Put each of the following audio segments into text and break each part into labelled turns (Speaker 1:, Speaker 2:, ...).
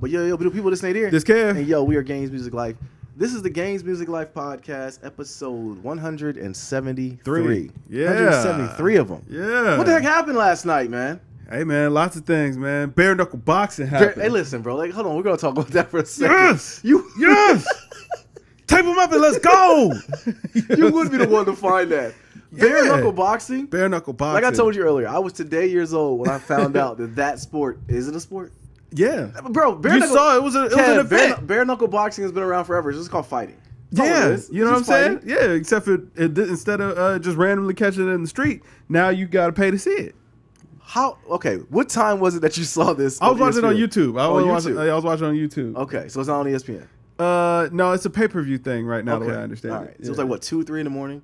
Speaker 1: But yo, people listening here.
Speaker 2: This Kev.
Speaker 1: And yo, we are Games Music Life. This is the Games Music Life podcast, episode 173.
Speaker 2: Yeah.
Speaker 1: 173 of them.
Speaker 2: Yeah.
Speaker 1: What the heck happened last night, man?
Speaker 2: Hey, man, lots of things, man. Bare knuckle boxing happened.
Speaker 1: Hey, listen, bro. Like, hold on. We're going to talk about that for a second.
Speaker 2: Yes. Yes. Tape them up and let's go.
Speaker 1: You would be the one to find that. Bare knuckle boxing?
Speaker 2: Bare knuckle boxing.
Speaker 1: Like I told you earlier, I was today years old when I found out that sport, is it a sport?
Speaker 2: Yeah.
Speaker 1: Bro,
Speaker 2: saw it was an event.
Speaker 1: Bare knuckle boxing has been around forever. It's just called fighting.
Speaker 2: Yeah, you know what I'm saying? Yeah, except for instead of just randomly catching it in the street, now you got to pay to see it.
Speaker 1: How? Okay, what time was it that you saw this?
Speaker 2: I was watching it on YouTube. I was watching on YouTube.
Speaker 1: Okay, so it's not on ESPN.
Speaker 2: No, it's a pay-per-view thing right now, the way I understand it.
Speaker 1: All right. So it was like, what, 2, 3 in the morning?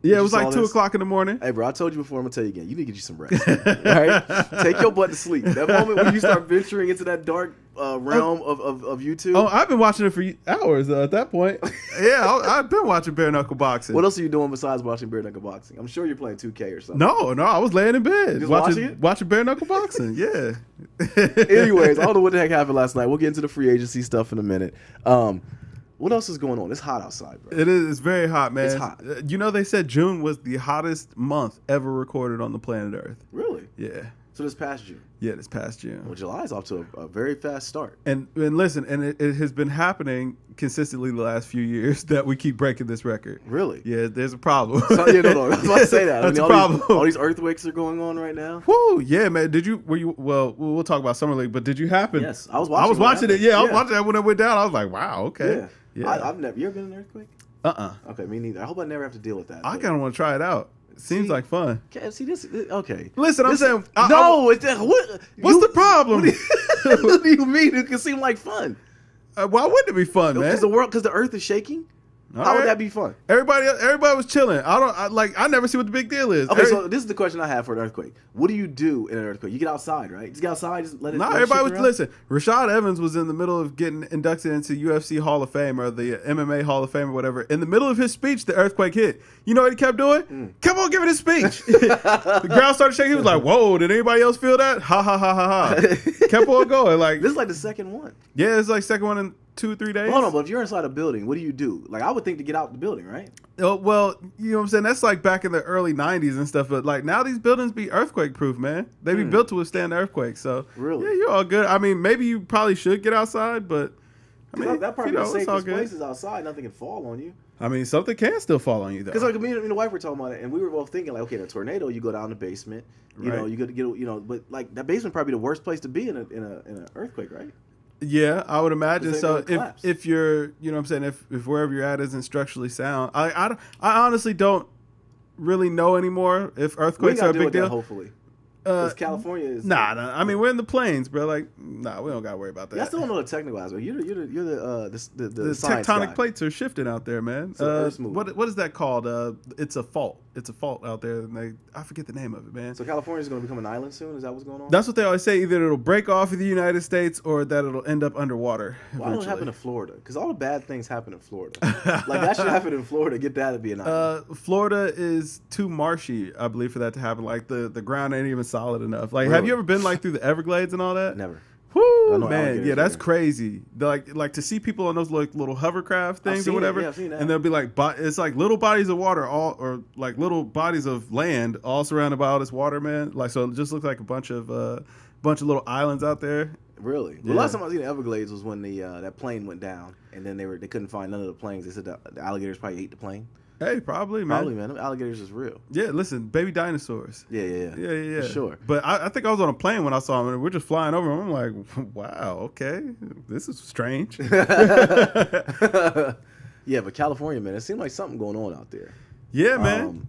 Speaker 2: Yeah, it was like 2 o'clock in the morning.
Speaker 1: Hey, bro, I told you before, I'm going to tell you again. You need to get you some rest. Right? Take your butt to sleep. That moment when you start venturing into that dark realm of YouTube.
Speaker 2: Oh, I've been watching it for hours at that point. Yeah, I've been watching bare knuckle boxing.
Speaker 1: What else are you doing besides watching bare knuckle boxing? I'm sure you're playing 2K or something.
Speaker 2: No, I was laying in bed.
Speaker 1: Just
Speaker 2: watching bare knuckle boxing, yeah.
Speaker 1: Anyways, I don't know what the heck happened last night. We'll get into the free agency stuff in a minute. What else is going on? It's hot outside, bro.
Speaker 2: It is. It's very hot, man.
Speaker 1: It's hot.
Speaker 2: You know, they said June was the hottest month ever recorded on the planet Earth.
Speaker 1: Really?
Speaker 2: Yeah.
Speaker 1: So this past June?
Speaker 2: Yeah, this past June.
Speaker 1: Well, July's off to a very fast start.
Speaker 2: And listen, it has been happening consistently the last few years that we keep breaking this record.
Speaker 1: Really?
Speaker 2: Yeah, there's a problem.
Speaker 1: No, I was about to say that.
Speaker 2: That's a problem.
Speaker 1: All these earthquakes are going on right now.
Speaker 2: Woo, yeah, man. Well, we'll talk about Summer League, but did you happen?
Speaker 1: Yes, I was watching
Speaker 2: it. Yeah, I was watching that when it went down. I was like, wow, okay.
Speaker 1: Yeah.
Speaker 2: Yeah.
Speaker 1: I've never. You ever been in an earthquake? Okay, me neither. I hope I never have to deal with that.
Speaker 2: I kind of want to try it out. Seems like fun.
Speaker 1: See this? Okay.
Speaker 2: Listen, I'm saying.
Speaker 1: What's
Speaker 2: the problem?
Speaker 1: What do you mean? It can seem like fun.
Speaker 2: Why wouldn't it be fun, man?
Speaker 1: Because the earth is shaking. How would that be fun?
Speaker 2: Everybody was chilling. I never see what the big deal is.
Speaker 1: Okay, so this is the question I have for an earthquake. What do you do in an earthquake? You get outside, right? Just get outside, just let it.
Speaker 2: No, everybody was listen. Rashad Evans was in the middle of getting inducted into UFC Hall of Fame or the MMA Hall of Fame or whatever. In the middle of his speech, the earthquake hit. You know what he kept doing? Kept on giving his speech. The ground started shaking. He was like, "Whoa! Did anybody else feel that? Ha ha ha ha ha!" Kept on going. Like
Speaker 1: this is like the second one.
Speaker 2: Yeah, it's like second one in 2 or 3 days.
Speaker 1: Hold on, but if you're inside a building, what do you do? Like I would think to get out the building, right?
Speaker 2: Oh, well, you know what I'm saying? That's like back in the early 90s and stuff. But like now these buildings be earthquake proof, man. They be built to withstand earthquakes. So
Speaker 1: really,
Speaker 2: yeah, you're all good. I mean, maybe you probably should get outside, but I mean,
Speaker 1: that probably the safest place is outside. Nothing can fall on you.
Speaker 2: I mean, something can still fall on you though.
Speaker 1: Because like me and the wife were talking about it, and we were both thinking like, okay, in a tornado, you go down the basement. You know, you get but like that basement probably the worst place to be in an earthquake, right?
Speaker 2: Yeah, I would imagine. So if you're, you know what I'm saying, if wherever you're at isn't structurally sound, I honestly don't really know anymore if earthquakes are a big deal.
Speaker 1: Hopefully. Because California is...
Speaker 2: Nah. I mean, we're in the plains, bro. Like, nah, we don't got to worry about that.
Speaker 1: Yeah, I still don't know the technical aspect. You're the science
Speaker 2: tectonic
Speaker 1: guy.
Speaker 2: plates are shifting out there, man. What is that called? It's a fault. It's a fault out there. And I forget the name of it, man.
Speaker 1: So California's going to become an island soon? Is that what's going on?
Speaker 2: That's what they always say. Either it'll break off of the United States or that it'll end up underwater.
Speaker 1: Why don't it happen in Florida? Because all the bad things happen in Florida. Like, that should happen in Florida. Get that to be an island.
Speaker 2: Florida is too marshy, I believe, for that to happen. Like, the ground ain't even solid enough. Like,
Speaker 1: Really?
Speaker 2: Have you ever been, like, through the Everglades and all that?
Speaker 1: Never.
Speaker 2: Woo, man, yeah, that's crazy. Like to see people on those like little hovercraft things or whatever,
Speaker 1: I've seen that.
Speaker 2: And they'll be like, it's like little bodies of water, or like little bodies of land, all surrounded by all this water, man. Like so, it just looks like a bunch of little islands out there.
Speaker 1: Really?
Speaker 2: Yeah.
Speaker 1: The last time I was in the Everglades was when that plane went down, and then they couldn't find none of the planes. They said the alligators probably ate the plane.
Speaker 2: Hey, probably, man.
Speaker 1: Probably, man. Them alligators is real.
Speaker 2: Yeah, listen, baby dinosaurs.
Speaker 1: Yeah. For sure.
Speaker 2: But I think I was on a plane when I saw them, and we're just flying over them. I'm like, wow, okay, this is strange.
Speaker 1: Yeah, but California, man, it seemed like something going on out there.
Speaker 2: Yeah, man.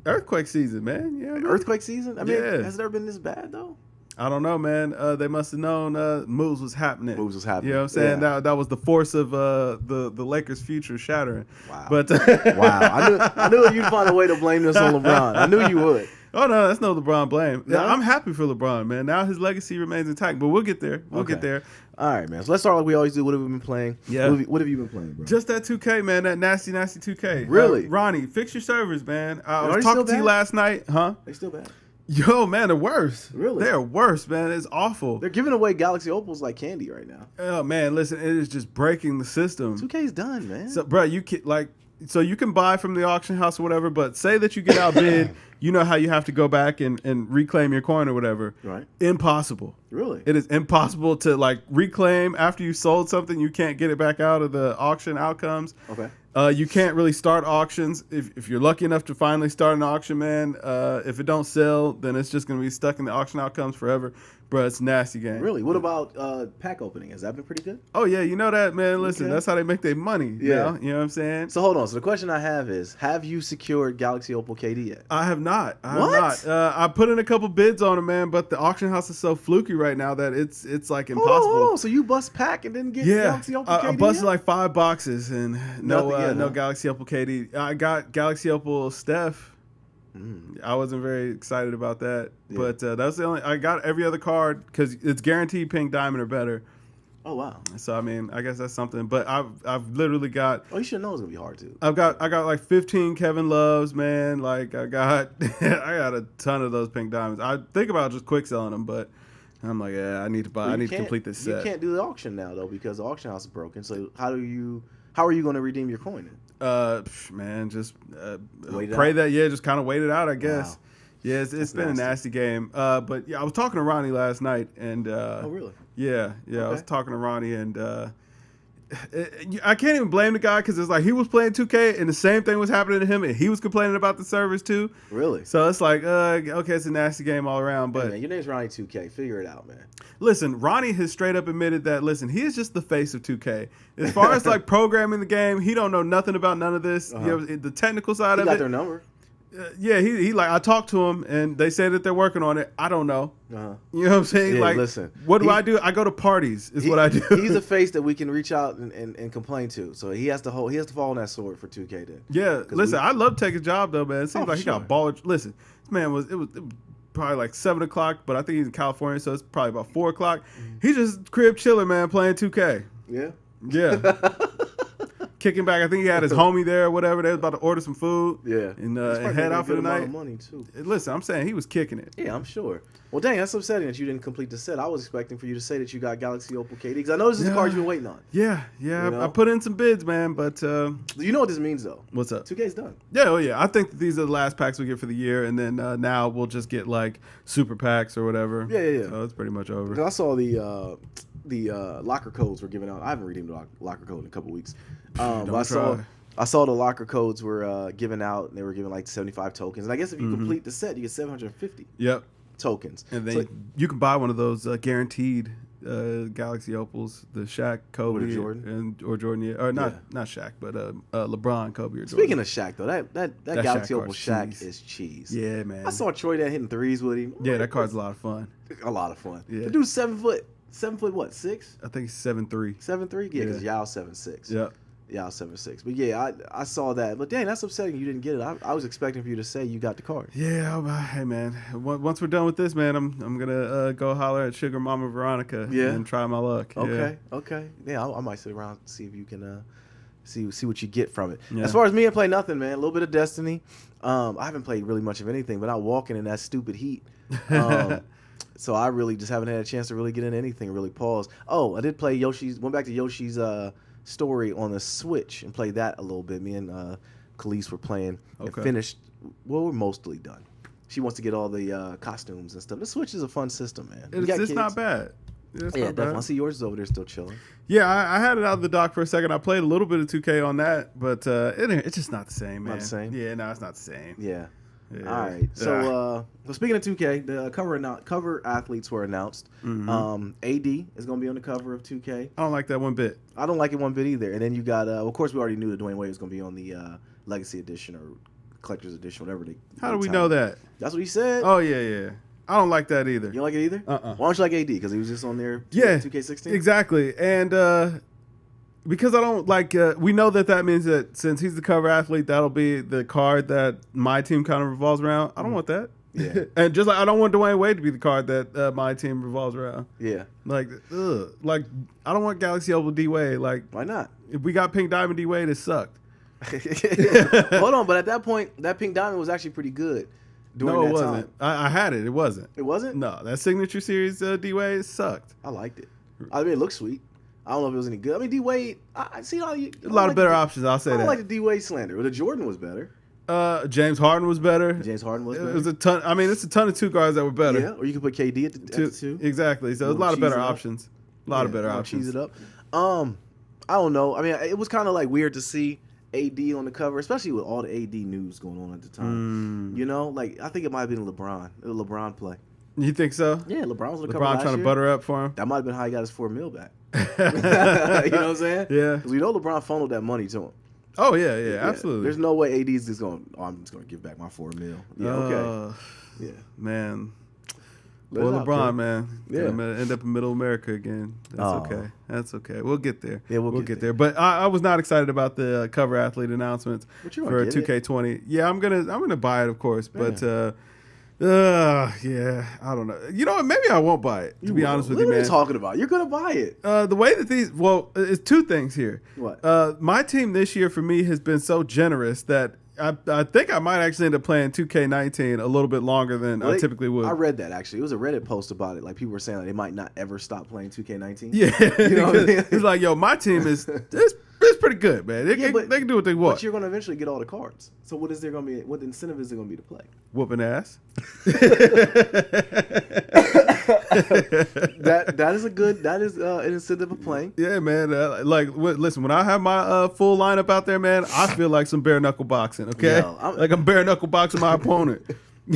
Speaker 2: Earthquake season, man. Yeah, man.
Speaker 1: Earthquake season? I mean,
Speaker 2: Yeah.
Speaker 1: has it ever been this bad, though?
Speaker 2: I don't know, man. They must have known moves was happening.
Speaker 1: Moves was happening.
Speaker 2: You know what I'm saying?
Speaker 1: Yeah.
Speaker 2: That was the force of the Lakers' future shattering.
Speaker 1: Wow.
Speaker 2: But
Speaker 1: Wow. I knew you'd find a way to blame this on LeBron. I knew you would.
Speaker 2: Oh, no, that's no LeBron blame.
Speaker 1: No?
Speaker 2: I'm happy for LeBron, man. Now his legacy remains intact, but we'll get there. We'll get there.
Speaker 1: All right, man. So let's start like we always do. What have we been playing?
Speaker 2: Yeah.
Speaker 1: What have you been playing, bro?
Speaker 2: Just that 2K, man. That nasty 2K.
Speaker 1: Really?
Speaker 2: Ronnie, fix your servers, man. I
Speaker 1: Are
Speaker 2: was
Speaker 1: they
Speaker 2: talking
Speaker 1: still
Speaker 2: to you
Speaker 1: bad?
Speaker 2: last night. Huh?
Speaker 1: They still bad.
Speaker 2: Yo, man, they're worse.
Speaker 1: Really?
Speaker 2: They're worse, man. It's awful.
Speaker 1: They're giving away Galaxy Opals like candy right now.
Speaker 2: Oh man, listen, it is just breaking the system.
Speaker 1: 2K's done, man.
Speaker 2: So, bro, you can so you can buy from the auction house or whatever, but say that you get outbid, you know how you have to go back and reclaim your coin or whatever.
Speaker 1: Right.
Speaker 2: Impossible.
Speaker 1: Really?
Speaker 2: It is impossible to like reclaim after you sold something. You can't get it back out of the auction outcomes.
Speaker 1: Okay.
Speaker 2: You can't really start auctions. If you're lucky enough to finally start an auction, man, if it don't sell, then it's just going to be stuck in the auction outcomes forever. Bro, it's a nasty game.
Speaker 1: Really? What about pack opening? Has that been pretty good?
Speaker 2: Oh, yeah, you know that, man. Listen,
Speaker 1: Okay.
Speaker 2: that's how they make their money.
Speaker 1: Yeah.
Speaker 2: You know what I'm saying?
Speaker 1: So hold on. So the question I have is, have you secured Galaxy Opal KD yet?
Speaker 2: I have not.
Speaker 1: What?
Speaker 2: I put in a couple bids on it, man, but the auction house is so fluky right now that it's like impossible.
Speaker 1: Oh, so you bust pack and didn't get Galaxy Opal KD
Speaker 2: I busted
Speaker 1: yet?
Speaker 2: like 5 boxes and
Speaker 1: Nothing yet,
Speaker 2: no
Speaker 1: huh?
Speaker 2: Galaxy Opal KD. I got Galaxy Opal Steph. I wasn't very excited about that, but that's the only. I got every other card because it's guaranteed pink diamond or better.
Speaker 1: Oh wow.
Speaker 2: So I mean, I guess that's something. But I've literally got.
Speaker 1: Oh, you should know it's gonna be hard too.
Speaker 2: I got like 15 Kevin Loves, man. Like I got a ton of those pink diamonds. I think about just quick selling them, but I'm like, yeah, I need to buy.
Speaker 1: Well,
Speaker 2: I need to complete this set.
Speaker 1: You can't do the auction now though because the auction house is broken. So how are you going to redeem your coin?
Speaker 2: Man, just
Speaker 1: Wait it
Speaker 2: pray
Speaker 1: out.
Speaker 2: that just kind of wait it out, I guess.
Speaker 1: Wow.
Speaker 2: Yeah, it's been
Speaker 1: nasty.
Speaker 2: a nasty game. But yeah, I was talking to Ronnie last night, and
Speaker 1: Oh really?
Speaker 2: yeah, I was
Speaker 1: Okay.
Speaker 2: talking to Ronnie, and I can't even blame the guy because it's like he was playing 2K, and the same thing was happening to him, and he was complaining about the servers too.
Speaker 1: Really?
Speaker 2: So it's like, okay, it's a nasty game all around. But
Speaker 1: Hey, man, your name's Ronnie 2K. Figure it out, man.
Speaker 2: listen, Ronnie has straight up admitted that, listen, he is just the face of 2K. As far as like programming the game, he don't know nothing about none of this. You know, the technical side
Speaker 1: You
Speaker 2: of
Speaker 1: got
Speaker 2: it.
Speaker 1: their number.
Speaker 2: Yeah, he like, I talked to him and they say that they're working on it. I don't know.
Speaker 1: Uh-huh.
Speaker 2: You know what I'm saying?
Speaker 1: Yeah,
Speaker 2: like,
Speaker 1: listen,
Speaker 2: what do I do? I go to parties is what I do.
Speaker 1: He's a face that we can reach out and complain to. So he has to fall on that sword for 2K then.
Speaker 2: Yeah, listen, I love taking a job though, man. It seems
Speaker 1: Oh,
Speaker 2: like he got
Speaker 1: sure.
Speaker 2: baller. Listen, this man it was probably like 7 o'clock, but I think he's in California, so it's probably about 4 o'clock. He's just crib chilling, man, playing 2K.
Speaker 1: Yeah.
Speaker 2: Yeah. Kicking back. I think he had his homie there or whatever. They was about to order some food.
Speaker 1: Yeah.
Speaker 2: And
Speaker 1: He's probably
Speaker 2: head
Speaker 1: making a
Speaker 2: out for
Speaker 1: good
Speaker 2: the
Speaker 1: amount
Speaker 2: night.
Speaker 1: of money too.
Speaker 2: Listen, I'm saying he was kicking it.
Speaker 1: Yeah, I'm sure. Well, dang, that's upsetting that you didn't complete the set. I was expecting for you to say that you got Galaxy Opal KD because I know this is the card you've been waiting on.
Speaker 2: Yeah.
Speaker 1: You
Speaker 2: I
Speaker 1: know?
Speaker 2: put in some bids, man, but
Speaker 1: You know what this means though?
Speaker 2: what's up?
Speaker 1: 2K's done.
Speaker 2: Yeah, I think that these are the last packs we get for the year, and then now we'll just get like super packs or whatever.
Speaker 1: Yeah.
Speaker 2: So it's pretty much over.
Speaker 1: 'Cause I saw the locker codes were given out. I haven't redeemed the locker code in a couple weeks. But I saw the locker codes were given out, and they were giving like 75 tokens. And I guess if you complete the set, you get 750
Speaker 2: Yep.
Speaker 1: tokens.
Speaker 2: And then
Speaker 1: So-
Speaker 2: you can buy one of those guaranteed Galaxy Opals, the Shaq, Kobe,
Speaker 1: Or the Jordan.
Speaker 2: or Jordan, yeah, or not Shaq, but LeBron, Kobe, or Jordan.
Speaker 1: Speaking of Shaq, though, that Galaxy
Speaker 2: Shaq
Speaker 1: Opal
Speaker 2: card's
Speaker 1: Shaq
Speaker 2: cheese.
Speaker 1: is cheese.
Speaker 2: Yeah, man.
Speaker 1: I saw Troy Dan hitting threes with him.
Speaker 2: Yeah, that card's a lot of fun.
Speaker 1: A lot of fun.
Speaker 2: Yeah.
Speaker 1: The dude's 7 foot what, 6?
Speaker 2: I think he's 7'3".
Speaker 1: 7'3"? Yeah, because Yao 7'6".
Speaker 2: Yeah.
Speaker 1: Yao 7'6". But yeah, I saw that. But dang, that's upsetting you didn't get it. I was expecting for you to say you got the card.
Speaker 2: Yeah, hey man. Once we're done with this, man, I'm gonna go holler at Sugar Mama Veronica and try my luck.
Speaker 1: Okay. Yeah, I might sit around and see if you can see what you get from it.
Speaker 2: Yeah.
Speaker 1: As far as me, I play nothing, man. A little bit of Destiny. I haven't played really much of anything, but I'm walking in that stupid heat. So I really just haven't had a chance to really get into anything, really pause. Oh, I did play went back to Yoshi's story on the Switch and played that a little bit. Me and Khalees were playing and finished. Well, we're mostly done. She wants to get all the costumes and stuff. The Switch is a fun system, man.
Speaker 2: It's not bad. It's
Speaker 1: Yeah,
Speaker 2: not
Speaker 1: definitely. I
Speaker 2: bad.
Speaker 1: see yours is over there still chilling.
Speaker 2: Yeah, I had it out of the dock for a second. I played a little bit of 2K on that, but it's just not the same, man.
Speaker 1: Not the same?
Speaker 2: Yeah, no, it's not the same.
Speaker 1: Yeah.
Speaker 2: Yeah.
Speaker 1: All right. So, well, speaking of 2K, the cover athletes were announced. AD is going to be on the cover of 2K.
Speaker 2: I don't like that one bit.
Speaker 1: I don't like it one bit either. And then you got, of course, we already knew that Dwayne Wade was going to be on the Legacy Edition or Collector's Edition, whatever they.
Speaker 2: How do we know that?
Speaker 1: That's what he said.
Speaker 2: Oh yeah. I don't like that either.
Speaker 1: You don't like it either? Why don't you like AD? Because he was just on there.
Speaker 2: Yeah,
Speaker 1: 2K16.
Speaker 2: Exactly, and because I don't like, we know that means that since he's the cover athlete, that'll be the card that my team kind of revolves around. I don't want that.
Speaker 1: Yeah.
Speaker 2: And just like I don't want Dwayne Wade to be the card that my team revolves around.
Speaker 1: Yeah.
Speaker 2: Like, like I don't want Galaxy Opal D Wade. Like,
Speaker 1: Why not?
Speaker 2: if we got Pink Diamond D Wade, it sucked.
Speaker 1: Hold on, but at that point, that Pink Diamond was actually pretty good. during
Speaker 2: No, it
Speaker 1: that
Speaker 2: wasn't.
Speaker 1: time.
Speaker 2: I had it. It wasn't.
Speaker 1: It wasn't?
Speaker 2: No, that Signature Series D-Wade sucked.
Speaker 1: I liked it. I mean, it looked sweet. I don't know if it was any good. I mean, D-Wade, I see how you...
Speaker 2: A lot of better options, I'll say
Speaker 1: I
Speaker 2: that.
Speaker 1: don't like the D-Wade slander. But the Jordan was better.
Speaker 2: James Harden was better.
Speaker 1: James Harden was better.
Speaker 2: It was a ton. I mean, it's a ton of two guards that were better.
Speaker 1: Yeah, or you could put KD at the two.
Speaker 2: Exactly. So there's a lot of better options. A lot of better options.
Speaker 1: Cheese it up. I don't know. I mean, it was kind of like weird to see AD on the cover, especially with all the AD news going on at the time. You know, like I think it might have been a LeBron play.
Speaker 2: You think so?
Speaker 1: Yeah, LeBron was on the cover
Speaker 2: LeBron
Speaker 1: last
Speaker 2: trying
Speaker 1: year.
Speaker 2: to butter up for him.
Speaker 1: That might have been how he got his $4 million back. You know what I'm saying?
Speaker 2: Yeah.
Speaker 1: Because we know LeBron funneled that money to him.
Speaker 2: Oh yeah, absolutely.
Speaker 1: There's no way AD's just going. Oh, I'm just going to give back my $4 million. Yeah, okay. Yeah,
Speaker 2: man.
Speaker 1: Let
Speaker 2: Boy,
Speaker 1: it out,
Speaker 2: LeBron,
Speaker 1: kid.
Speaker 2: man.
Speaker 1: Yeah.
Speaker 2: Gonna end up in Middle America again. That's okay. That's okay. We'll get there.
Speaker 1: Yeah, we'll get there.
Speaker 2: But I was not excited about the cover athlete announcements for 2K20. Yeah, I'm gonna buy it, of course. But yeah, I don't know. You know what? Maybe I won't buy it. To be honest with you, man.
Speaker 1: What are you talking about? You're gonna buy it.
Speaker 2: The way that it's two things here.
Speaker 1: What?
Speaker 2: My team this year for me has been so generous that I think I might actually end up playing 2K19 a little bit longer than I typically would.
Speaker 1: I read that actually. It was a Reddit post about it. Like people were saying like, they might not ever stop playing 2K19.
Speaker 2: Yeah,
Speaker 1: you know what I mean?
Speaker 2: It's like, yo, my team it's pretty good, man. They can do what they want.
Speaker 1: But you're going to eventually get all the cards. So what is there going to be? What incentive is there going to be to play?
Speaker 2: Whooping ass.
Speaker 1: that is an incentive of playing.
Speaker 2: Yeah, man. Listen, when I have my full lineup out there, man, I feel like some bare knuckle boxing. Okay, I'm bare knuckle boxing my opponent.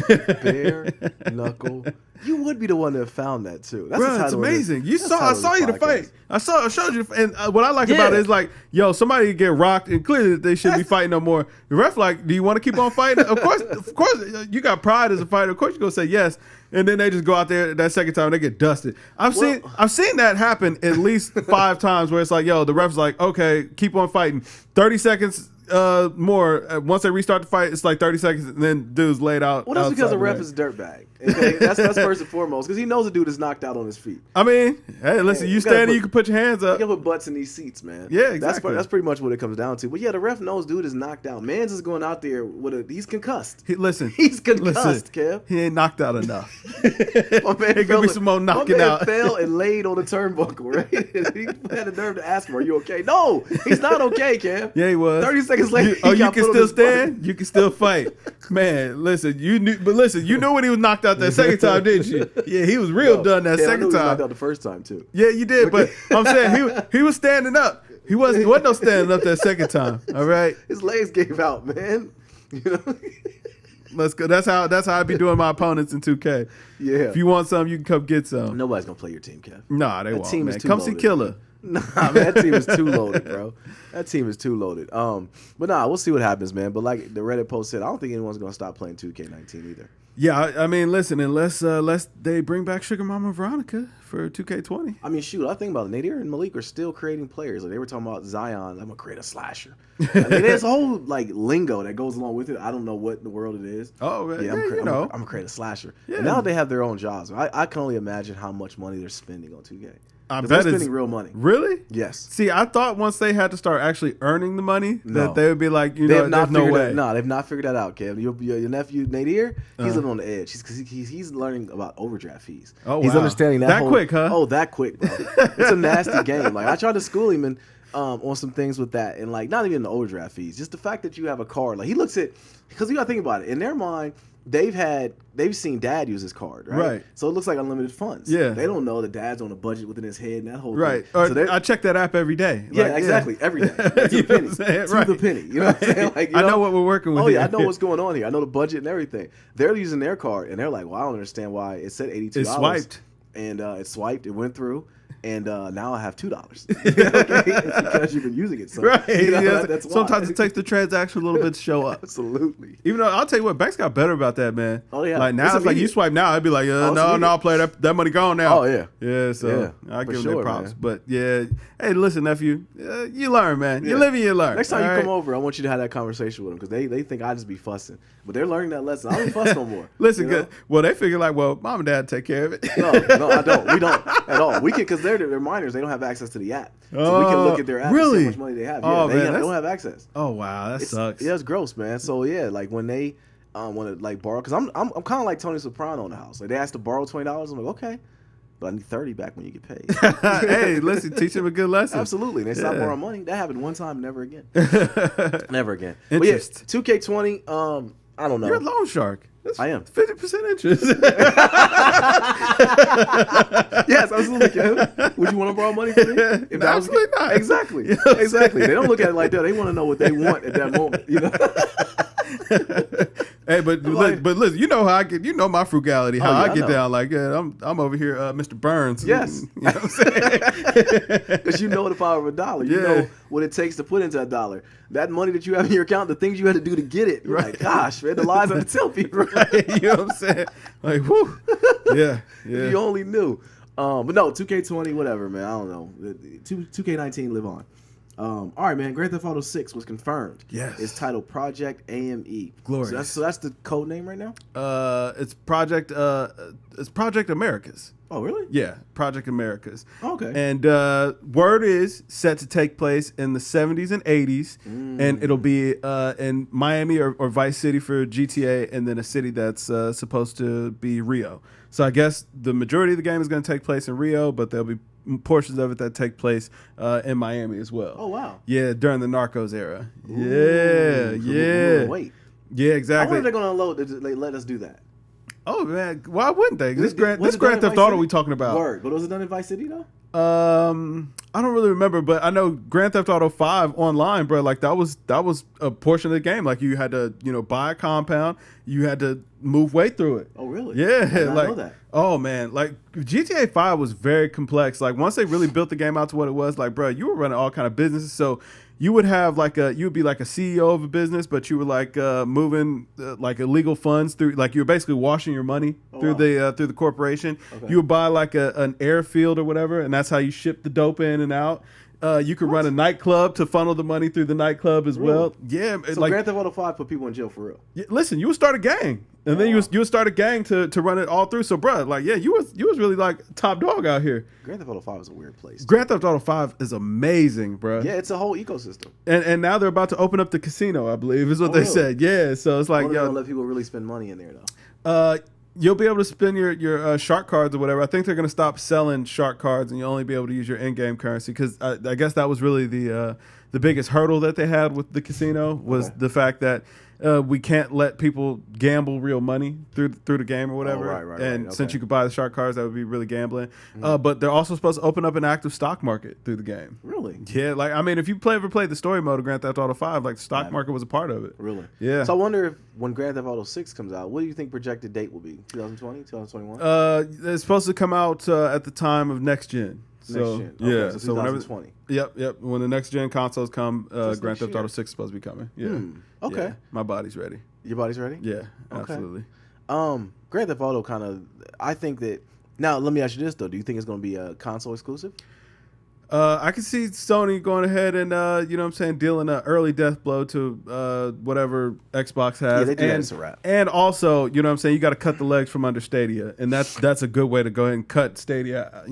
Speaker 1: Bare knuckle. You would be the one that found that too. That's
Speaker 2: Bro, it's amazing. I saw you to fight. I showed you, and what I like about it is like, yo, somebody get rocked, and clearly they shouldn't be fighting no more. The ref like, do you want to keep on fighting? Of course, you got pride as a fighter. Of course, you gonna say yes, and then they just go out there that second time and they get dusted. I've seen that happen at least 5 times where it's like, yo, the ref's like, okay, keep on fighting. 30 seconds. More once they restart the fight, it's like 30 seconds, and then dude's laid out.
Speaker 1: Well, that's because the ref is a dirtbag. Okay? that's first and foremost because he knows the dude is knocked out on his feet.
Speaker 2: I mean, hey, listen, you standing, you can put your hands up.
Speaker 1: You can put butts in these seats, man.
Speaker 2: Yeah, exactly.
Speaker 1: That's pretty much what it comes down to. But yeah, the ref knows dude is knocked out. Mans is going out there he's concussed.
Speaker 2: He's
Speaker 1: concussed, Kev.
Speaker 2: He ain't knocked out enough.
Speaker 1: My man
Speaker 2: it could be some more knocking out.
Speaker 1: Fell and laid on the turnbuckle, right? He had the nerve to ask him, "Are you okay?" No, he's not okay, Kev.
Speaker 2: Yeah, he was.
Speaker 1: 30 seconds later,
Speaker 2: you can still stand. You can still fight, man. Listen, you knew when he was knocked out that second time, didn't you? Yeah, he was real done that second time. He was
Speaker 1: knocked out the first time too.
Speaker 2: Yeah, you did, but I'm saying he was standing up. He wasn't no standing up that second time. All right,
Speaker 1: his legs gave out, man. You know.
Speaker 2: Let's go. That's how I be doing my opponents in 2K.
Speaker 1: Yeah.
Speaker 2: If you want some, you can come get some.
Speaker 1: Nobody's gonna play your team, Kev.
Speaker 2: Nah, they won't.
Speaker 1: Team
Speaker 2: man.
Speaker 1: is too
Speaker 2: Come
Speaker 1: loaded,
Speaker 2: see Killer.
Speaker 1: Nah, man, that team is too loaded, bro. That team is too loaded. But nah, we'll see what happens, man. But like the Reddit post said, I don't think anyone's gonna stop playing 2K19 either.
Speaker 2: Yeah, I mean, listen, unless they bring back Sugar Mama Veronica for 2K20.
Speaker 1: I mean, shoot, I think about it. Nadir and Malik are still creating players. Like they were talking about Zion, I'm gonna create a slasher. I mean, there's a whole like lingo that goes along with it. I don't know what in the world it is.
Speaker 2: Oh, man.
Speaker 1: Yeah, I'm gonna create a slasher. Yeah. And now they have their own jobs. I can only imagine how much money they're spending on 2K.
Speaker 2: I bet
Speaker 1: they're spending real money.
Speaker 2: Really?
Speaker 1: Yes.
Speaker 2: See, I thought once they had to start actually earning the money that they would be like, there's no way.
Speaker 1: No, they've not figured that out, Kev. Your nephew Nadir, he's living on the edge. He's learning about overdraft fees.
Speaker 2: Oh,
Speaker 1: he's understanding
Speaker 2: that quick, huh?
Speaker 1: Oh, that quick, bro. It's a nasty game. Like I tried to school him on some things with that, and like not even the overdraft fees, just the fact that you have a card. Like he looks at, because you got to think about it. In their mind, they've seen dad use his card, right? So it looks like unlimited funds.
Speaker 2: Yeah.
Speaker 1: They don't know that dad's on a budget within his head and that whole
Speaker 2: right.
Speaker 1: thing.
Speaker 2: Or I check that app every day.
Speaker 1: Yeah, exactly. Every day. To the penny. To the penny. You know what I'm saying? Like,
Speaker 2: I know what we're working with.
Speaker 1: Oh, yeah, I know what's going on here. I know the budget and everything. They're using their card, and they're like, well, I don't understand why it said $82.
Speaker 2: It swiped.
Speaker 1: And it swiped. It went through. And now I have $2. Okay? It's because you've been using it. So,
Speaker 2: right.
Speaker 1: You know, that's why.
Speaker 2: Sometimes it takes the transaction a little bit to show up.
Speaker 1: Absolutely.
Speaker 2: Even though I'll tell you what, banks got better about that, man.
Speaker 1: Oh yeah.
Speaker 2: Like now it's like you swipe now, I'd be like, no, I'll play that money gone now.
Speaker 1: Oh yeah.
Speaker 2: Yeah. So I give them their props.
Speaker 1: Man.
Speaker 2: But yeah, hey, listen, nephew, you learn, man.
Speaker 1: Yeah.
Speaker 2: You live and you learn.
Speaker 1: Next time you come over, I want you to have that conversation with them because they think I just be fussing, but they're learning that lesson. I don't fuss no more.
Speaker 2: Listen, well, they figure like, well, mom and dad take care of it.
Speaker 1: No, I don't. We don't at all. We can because they're minors. They don't have access to the app, so we can look at their app and see how much money they have. Yeah, they don't have access.
Speaker 2: Oh wow, that sucks.
Speaker 1: Yeah, it's gross, man. So yeah, like when they want to like borrow because I'm kind of like Tony Soprano in the house. Like they asked to borrow $20. I'm like, okay, but I need 30 back when you get paid.
Speaker 2: Hey, listen, teach him a good lesson.
Speaker 1: Absolutely. They stopped borrowing money. That happened one time, never again. Never again.
Speaker 2: Interest.
Speaker 1: But yeah, 2K20. I don't know.
Speaker 2: You're a loan shark. That's
Speaker 1: I am
Speaker 2: 50% interest.
Speaker 1: Yes, absolutely. Kevin. Would you want to borrow money from me? If that was
Speaker 2: Absolutely not.
Speaker 1: Exactly.
Speaker 2: You know what I'm
Speaker 1: Exactly. They don't look at it like that. They want to know what they want at that moment. You know.
Speaker 2: Hey, but listen, you know how I get. You know my frugality. How I get down. Like, yeah, I'm over here, Mr. Burns.
Speaker 1: Yes.
Speaker 2: You know what I'm saying?
Speaker 1: Because you know the power of a dollar. You know what it takes to put into a dollar. That money that you have in your account, the things you had to do to get it. You're like, gosh, man, the lies I have to tell people.
Speaker 2: Right. You know what I'm saying? Like, whoo. Yeah.
Speaker 1: You only knew. But no, 2K20, whatever, man. I don't know. 2K19, live on. All right, man. Grand Theft Auto 6 was confirmed.
Speaker 2: Yes.
Speaker 1: It's titled Project AME.
Speaker 2: Glorious.
Speaker 1: So that's the code name right now?
Speaker 2: It's Project Americas.
Speaker 1: Oh, really?
Speaker 2: Yeah, Project Americas.
Speaker 1: Okay.
Speaker 2: And word is set to take place in the 70s and 80s, and it'll be in Miami or Vice City for GTA, and then a city that's supposed to be Rio. So I guess the majority of the game is going to take place in Rio, but there'll be portions of it that take place in Miami as well.
Speaker 1: Oh, wow.
Speaker 2: Yeah, during the Narcos era.
Speaker 1: Ooh,
Speaker 2: Yeah.
Speaker 1: Wait.
Speaker 2: Yeah,
Speaker 1: I
Speaker 2: exactly.
Speaker 1: wonder if they're going to unload. They let us do that.
Speaker 2: Oh man, why wouldn't they? This Grand
Speaker 1: Was it done in
Speaker 2: Theft
Speaker 1: Vice
Speaker 2: Auto
Speaker 1: City?
Speaker 2: we talking about.
Speaker 1: Word. But was it done in Vice City, though?
Speaker 2: I don't really remember, but I know Grand Theft Auto 5 online, bro. Like that was a portion of the game. Like you had to, buy a compound. You had to move way through it.
Speaker 1: Oh, really?
Speaker 2: Yeah,
Speaker 1: I did not
Speaker 2: like
Speaker 1: know that.
Speaker 2: oh man, like GTA 5 was very complex. Like once they really built the game out to what it was, like bro, you were running all kind of businesses. So you would have you would be like a CEO of a business, but you were like moving like illegal funds through. Like you were basically washing your money through the corporation. Okay. You would buy like an airfield or whatever, and that's how you ship the dope in and out. You could run a nightclub to funnel the money through the nightclub as well. Yeah,
Speaker 1: so like Grand Theft Auto 5 put people in jail for real.
Speaker 2: Yeah, listen, you would start a gang, and then you would start a gang to run it all through. So, bro, like, yeah, you was really like top dog out here.
Speaker 1: Grand Theft Auto 5 is a weird place.
Speaker 2: Grand Theft Auto 5 is amazing, bro.
Speaker 1: Yeah, it's a whole ecosystem.
Speaker 2: And now they're about to open up the casino, I believe, is what they said. Yeah, so it's like,
Speaker 1: yo, let people really spend money in there though.
Speaker 2: You'll be able to spend your shark cards or whatever. I think they're going to stop selling shark cards, and you'll only be able to use your in-game currency because I guess that was really the biggest hurdle that they had with the casino was the fact that we can't let people gamble real money through the game or whatever.
Speaker 1: Right.
Speaker 2: And since you could buy the shark cards, that would be really gambling. But they're also supposed to open up an active stock market through the game.
Speaker 1: Really?
Speaker 2: Yeah. Like I mean, if you ever played the story mode of Grand Theft Auto 5, like the stock market was a part of it.
Speaker 1: Really?
Speaker 2: Yeah.
Speaker 1: So I wonder if when Grand Theft Auto 6 comes out, what do you think projected date will be? 2020, 2021?
Speaker 2: It's supposed to come out at the time of next gen. So,
Speaker 1: next gen. Okay, so
Speaker 2: whenever
Speaker 1: 2020.
Speaker 2: Yep. When the next gen consoles come, Grand Theft Auto 6 is supposed to be coming. Yeah.
Speaker 1: Okay.
Speaker 2: Yeah. My body's ready.
Speaker 1: Your body's ready?
Speaker 2: Yeah, absolutely.
Speaker 1: Grand Theft Auto kind of, I think that, now let me ask you this though, do you think it's going to be a console exclusive?
Speaker 2: I can see Sony going ahead and dealing an early death blow to whatever Xbox has.
Speaker 1: Yeah, they do that. It's a wrap.
Speaker 2: And also, you got to cut the legs from under Stadia, and that's a good way to go ahead and cut Stadia.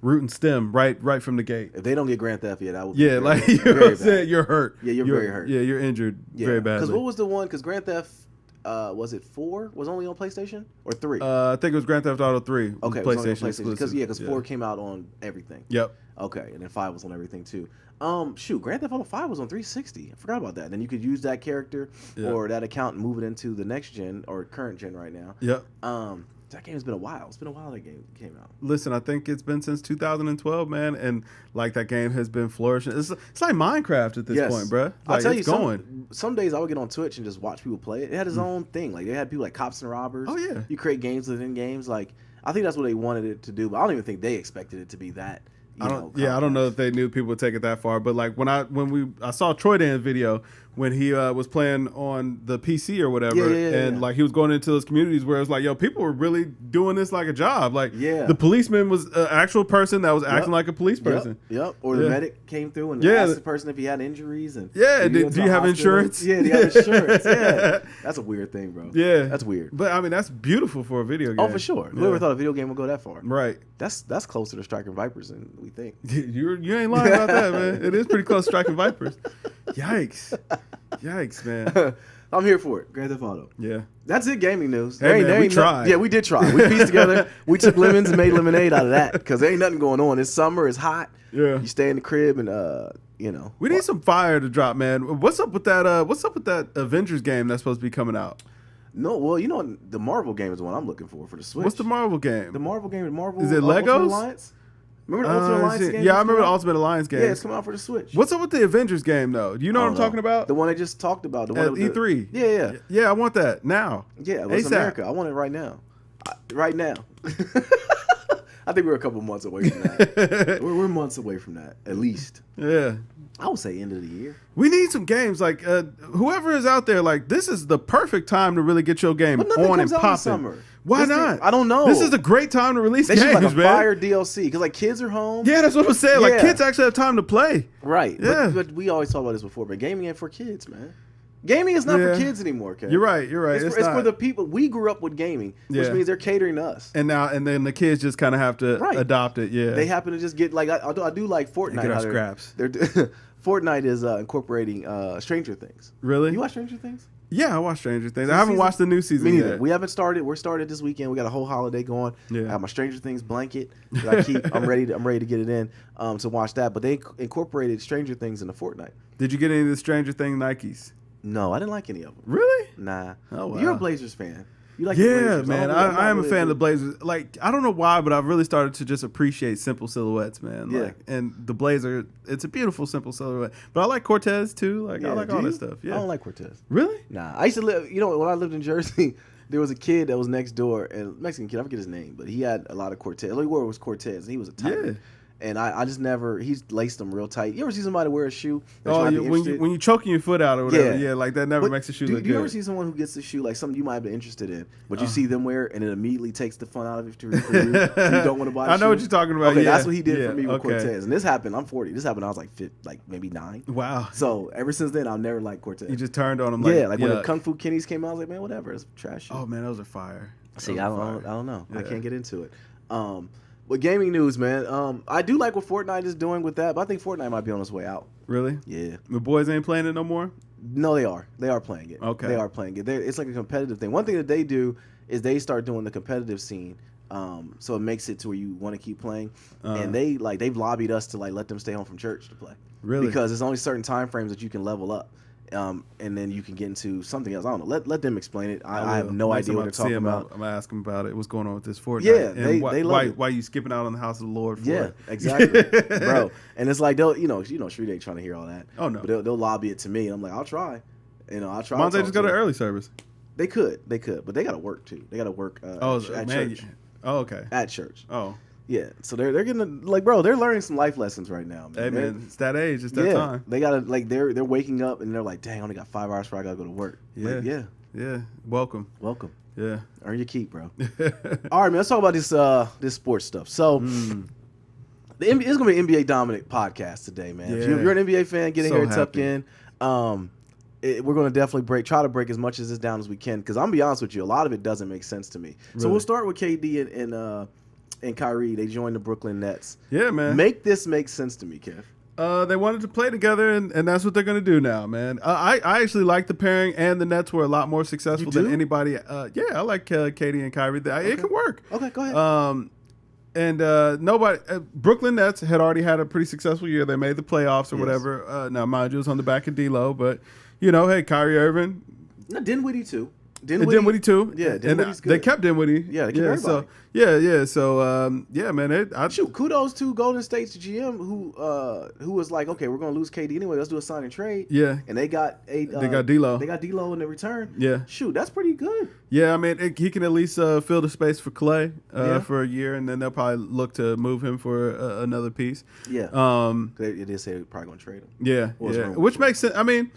Speaker 2: Root and stem right from the gate.
Speaker 1: If they don't get Grand Theft yet, that would
Speaker 2: be
Speaker 1: very,
Speaker 2: like you know what I'm saying, you're hurt.
Speaker 1: Yeah, you're very hurt.
Speaker 2: Yeah, you're injured very badly.
Speaker 1: Because what was the one? Because Grand Theft. Was it 4? Was only on PlayStation or 3?
Speaker 2: I think it was Grand Theft Auto 3.
Speaker 1: Okay,
Speaker 2: PlayStation.
Speaker 1: Because 4 came out on everything.
Speaker 2: Yep.
Speaker 1: Okay, and then 5 was on everything too. Grand Theft Auto 5 was on 360. I forgot about that. Then you could use that character or that account and move it into the next gen or current gen right now.
Speaker 2: Yep.
Speaker 1: That game's been a while. It's been a while that game came out.
Speaker 2: Listen, I think it's been since 2012, man, and like that game has been flourishing. It's like Minecraft at this point, bro. Like,
Speaker 1: I'll tell
Speaker 2: it's
Speaker 1: you,
Speaker 2: going.
Speaker 1: Some days I would get on Twitch and just watch people play it. It had its own thing. Like they had people like Cops and Robbers.
Speaker 2: Oh yeah.
Speaker 1: You create games within games. Like I think that's what they wanted it to do, but I don't even think they expected it to be that. I don't
Speaker 2: know if they knew people would take it that far, but like when I saw Troy Dan's video when he was playing on the PC or whatever, and like he was going into those communities where it was like, yo, people were really doing this like a job. Like the policeman was an actual person that was acting like a police person.
Speaker 1: Yep. Or the medic came through and asked the person if he had injuries and
Speaker 2: do you have insurance?
Speaker 1: Yeah, do you have insurance? Yeah. That's a weird thing, bro.
Speaker 2: Yeah.
Speaker 1: That's weird.
Speaker 2: But I mean that's beautiful for a video game.
Speaker 1: Oh, for sure. Whoever thought a video game would go that far?
Speaker 2: Right.
Speaker 1: That's closer to Striking Vipers than we think.
Speaker 2: You ain't lying about that, man. It is pretty close to Striking Vipers. Yikes, man.
Speaker 1: I'm here for it. Grand Theft Auto.
Speaker 2: Yeah.
Speaker 1: That's it. Gaming news.
Speaker 2: Hey, man, we tried.
Speaker 1: Yeah, we did try. We pieced together. We took lemons and made lemonade out of that because there ain't nothing going on. It's summer. It's hot.
Speaker 2: Yeah.
Speaker 1: You stay in the crib and
Speaker 2: We need some fire to drop, man. What's up with that? What's up with that Avengers game that's supposed to be coming out?
Speaker 1: No, well, the Marvel game is the one I'm looking for the Switch.
Speaker 2: What's the Marvel game?
Speaker 1: The Marvel game. Marvel.
Speaker 2: Is it
Speaker 1: Ultimate
Speaker 2: Legos?
Speaker 1: Alliance? Remember the Ultimate Alliance game?
Speaker 2: Yeah, I remember the Ultimate Alliance game.
Speaker 1: Yeah, it's coming out for the Switch.
Speaker 2: What's up with the Avengers game though? Do you know what I'm talking about?
Speaker 1: The one I just talked about. The one
Speaker 2: at E3.
Speaker 1: Yeah.
Speaker 2: I want that now.
Speaker 1: Yeah, it's America. I want it right now. Right now. I think we're a couple months away from that. we're months away from that, at least.
Speaker 2: Yeah.
Speaker 1: I would say end of the year.
Speaker 2: We need some games. Like, whoever is out there, like, this is the perfect time to really get your game on and popping. Why not?
Speaker 1: I don't know.
Speaker 2: This is a great time to release games,
Speaker 1: like a
Speaker 2: man.
Speaker 1: fire DLC because like kids are home.
Speaker 2: Yeah, that's what I'm saying.
Speaker 1: Yeah.
Speaker 2: Like kids actually have time to play.
Speaker 1: Right.
Speaker 2: Yeah.
Speaker 1: But we always talk about this before, but gaming ain't for kids, man. Gaming is not for kids anymore, Kev.
Speaker 2: You're right.
Speaker 1: It's for the people. We grew up with gaming, which means they're catering to us.
Speaker 2: And then the kids just kind of have to adopt it. Yeah.
Speaker 1: They happen to just get like I do like Fortnite.
Speaker 2: Get our scraps.
Speaker 1: Fortnite is incorporating Stranger Things.
Speaker 2: Really?
Speaker 1: You watch Stranger Things?
Speaker 2: Yeah, I watched Stranger Things. I haven't watched the new season
Speaker 1: Me neither.
Speaker 2: yet.
Speaker 1: We haven't started. We're started this weekend. We got a whole holiday going.
Speaker 2: Yeah.
Speaker 1: I have my Stranger Things blanket that I keep. I'm ready to get it in to watch that. But they incorporated Stranger Things into Fortnite.
Speaker 2: Did you get any of the Stranger Things Nikes?
Speaker 1: No, I didn't like any of them.
Speaker 2: Really?
Speaker 1: Nah.
Speaker 2: Oh, wow.
Speaker 1: You're a Blazers fan. You like the Blazers.
Speaker 2: Man. I am a fan of the Blazers. Like, I don't know why, but I've really started to just appreciate simple silhouettes, man.
Speaker 1: Yeah.
Speaker 2: Like, and the Blazer, it's a beautiful, simple silhouette. But I like Cortez, too. Like, I like all this stuff. Yeah.
Speaker 1: I don't like Cortez.
Speaker 2: Really?
Speaker 1: Nah. I used to live, when I lived in Jersey, there was a kid that was next door, and Mexican kid, I forget his name, but he had a lot of Cortez. All he wore was Cortez, and he was a tiger. Yeah. And I just never, he's laced them real tight. You ever see somebody wear a shoe?
Speaker 2: When you're choking your foot out or whatever, yeah like that never makes the shoe look good.
Speaker 1: Do you ever see someone who gets the shoe, like something you might have been interested in, but you see them wear it, and it immediately takes the fun out of it for you, so you don't want to buy the shoe?
Speaker 2: I know what you're talking about.
Speaker 1: Okay, that's what he did for me with Cortez. And this happened, I'm 40. This happened when I was like maybe 9.
Speaker 2: Wow.
Speaker 1: So ever since then, I've never liked Cortez.
Speaker 2: You just turned on him
Speaker 1: like when the Kung Fu Kennies came out, I was like, man, whatever, it's trash shoe.
Speaker 2: Oh, man, those are fire.
Speaker 1: See, I don't know. Yeah. I can't get into it. But gaming news, man. I do like what Fortnite is doing with that, but I think Fortnite might be on its way out.
Speaker 2: Really?
Speaker 1: Yeah.
Speaker 2: The boys ain't playing it no more?
Speaker 1: No, they are. They are playing it.
Speaker 2: Okay.
Speaker 1: They are playing it. It's like a competitive thing. One thing that they do is they start doing the competitive scene. So it makes it to where you want to keep playing. And they've lobbied us to let them stay home from church to play.
Speaker 2: Really?
Speaker 1: Because there's only certain time frames that you can level up. And then you can get into something else. I don't know. Let them explain it. I have no idea what they're talking about.
Speaker 2: I'm gonna ask them about it. What's going on with this Fortnite?
Speaker 1: Yeah,
Speaker 2: and
Speaker 1: they love it.
Speaker 2: Why you skipping out on the house of the Lord for it?
Speaker 1: Exactly, bro. And it's like they'll, Street ain't trying to hear all that.
Speaker 2: Oh no,
Speaker 1: but they'll lobby it to me, and I'm like, I'll try. I'll try.
Speaker 2: Why don't they just go to early service?
Speaker 1: They could, but they got to work too. They got to work at church.
Speaker 2: Oh, okay.
Speaker 1: At church.
Speaker 2: Oh.
Speaker 1: Yeah, so they're getting bro, they're learning some life lessons right now, man.
Speaker 2: Hey man, it's that age, it's that time.
Speaker 1: They gotta they're waking up and they're like, dang, I only got 5 hours before I gotta go to work.
Speaker 2: Yeah, yeah. Welcome. Yeah,
Speaker 1: earn your keep, bro. All right, man. Let's talk about this sports stuff. So, it's gonna be an NBA dominant podcast today, man.
Speaker 2: Yeah.
Speaker 1: If you're an NBA fan, get in
Speaker 2: so
Speaker 1: here and tuck in. We're going to definitely try to break as much of this down as we can because I'm gonna be honest with you, a lot of it doesn't make sense to me. Really? So we'll start with KD and Kyrie. They joined the Brooklyn Nets.
Speaker 2: Yeah, man.
Speaker 1: Make this make sense to me, Kev.
Speaker 2: They wanted to play together, and that's what they're going to do now, man. I actually like the pairing, and the Nets were a lot more successful than anybody. Yeah, I like KD and Kyrie. It can work.
Speaker 1: Okay, go ahead.
Speaker 2: Nobody, Brooklyn Nets had already had a pretty successful year. They made the playoffs or whatever. Now, mind you, it was on the back of D'Lo, but hey, Kyrie Irving.
Speaker 1: No, Dinwiddie too.
Speaker 2: Dinwiddie too.
Speaker 1: Yeah, Dinwiddie's good.
Speaker 2: They kept Dinwiddie.
Speaker 1: Yeah, they kept everybody.
Speaker 2: So yeah. So man,
Speaker 1: kudos to Golden State's GM who was like, okay, we're gonna lose KD anyway. Let's do a sign and trade.
Speaker 2: Yeah,
Speaker 1: and they got
Speaker 2: D'Lo.
Speaker 1: They got D'Lo in the return.
Speaker 2: Yeah,
Speaker 1: that's pretty good.
Speaker 2: Yeah, I mean, he can at least fill the space for Clay for a year, and then they'll probably look to move him for another piece.
Speaker 1: Yeah. They did say they're probably gonna trade him.
Speaker 2: Yeah, which makes sense. I mean,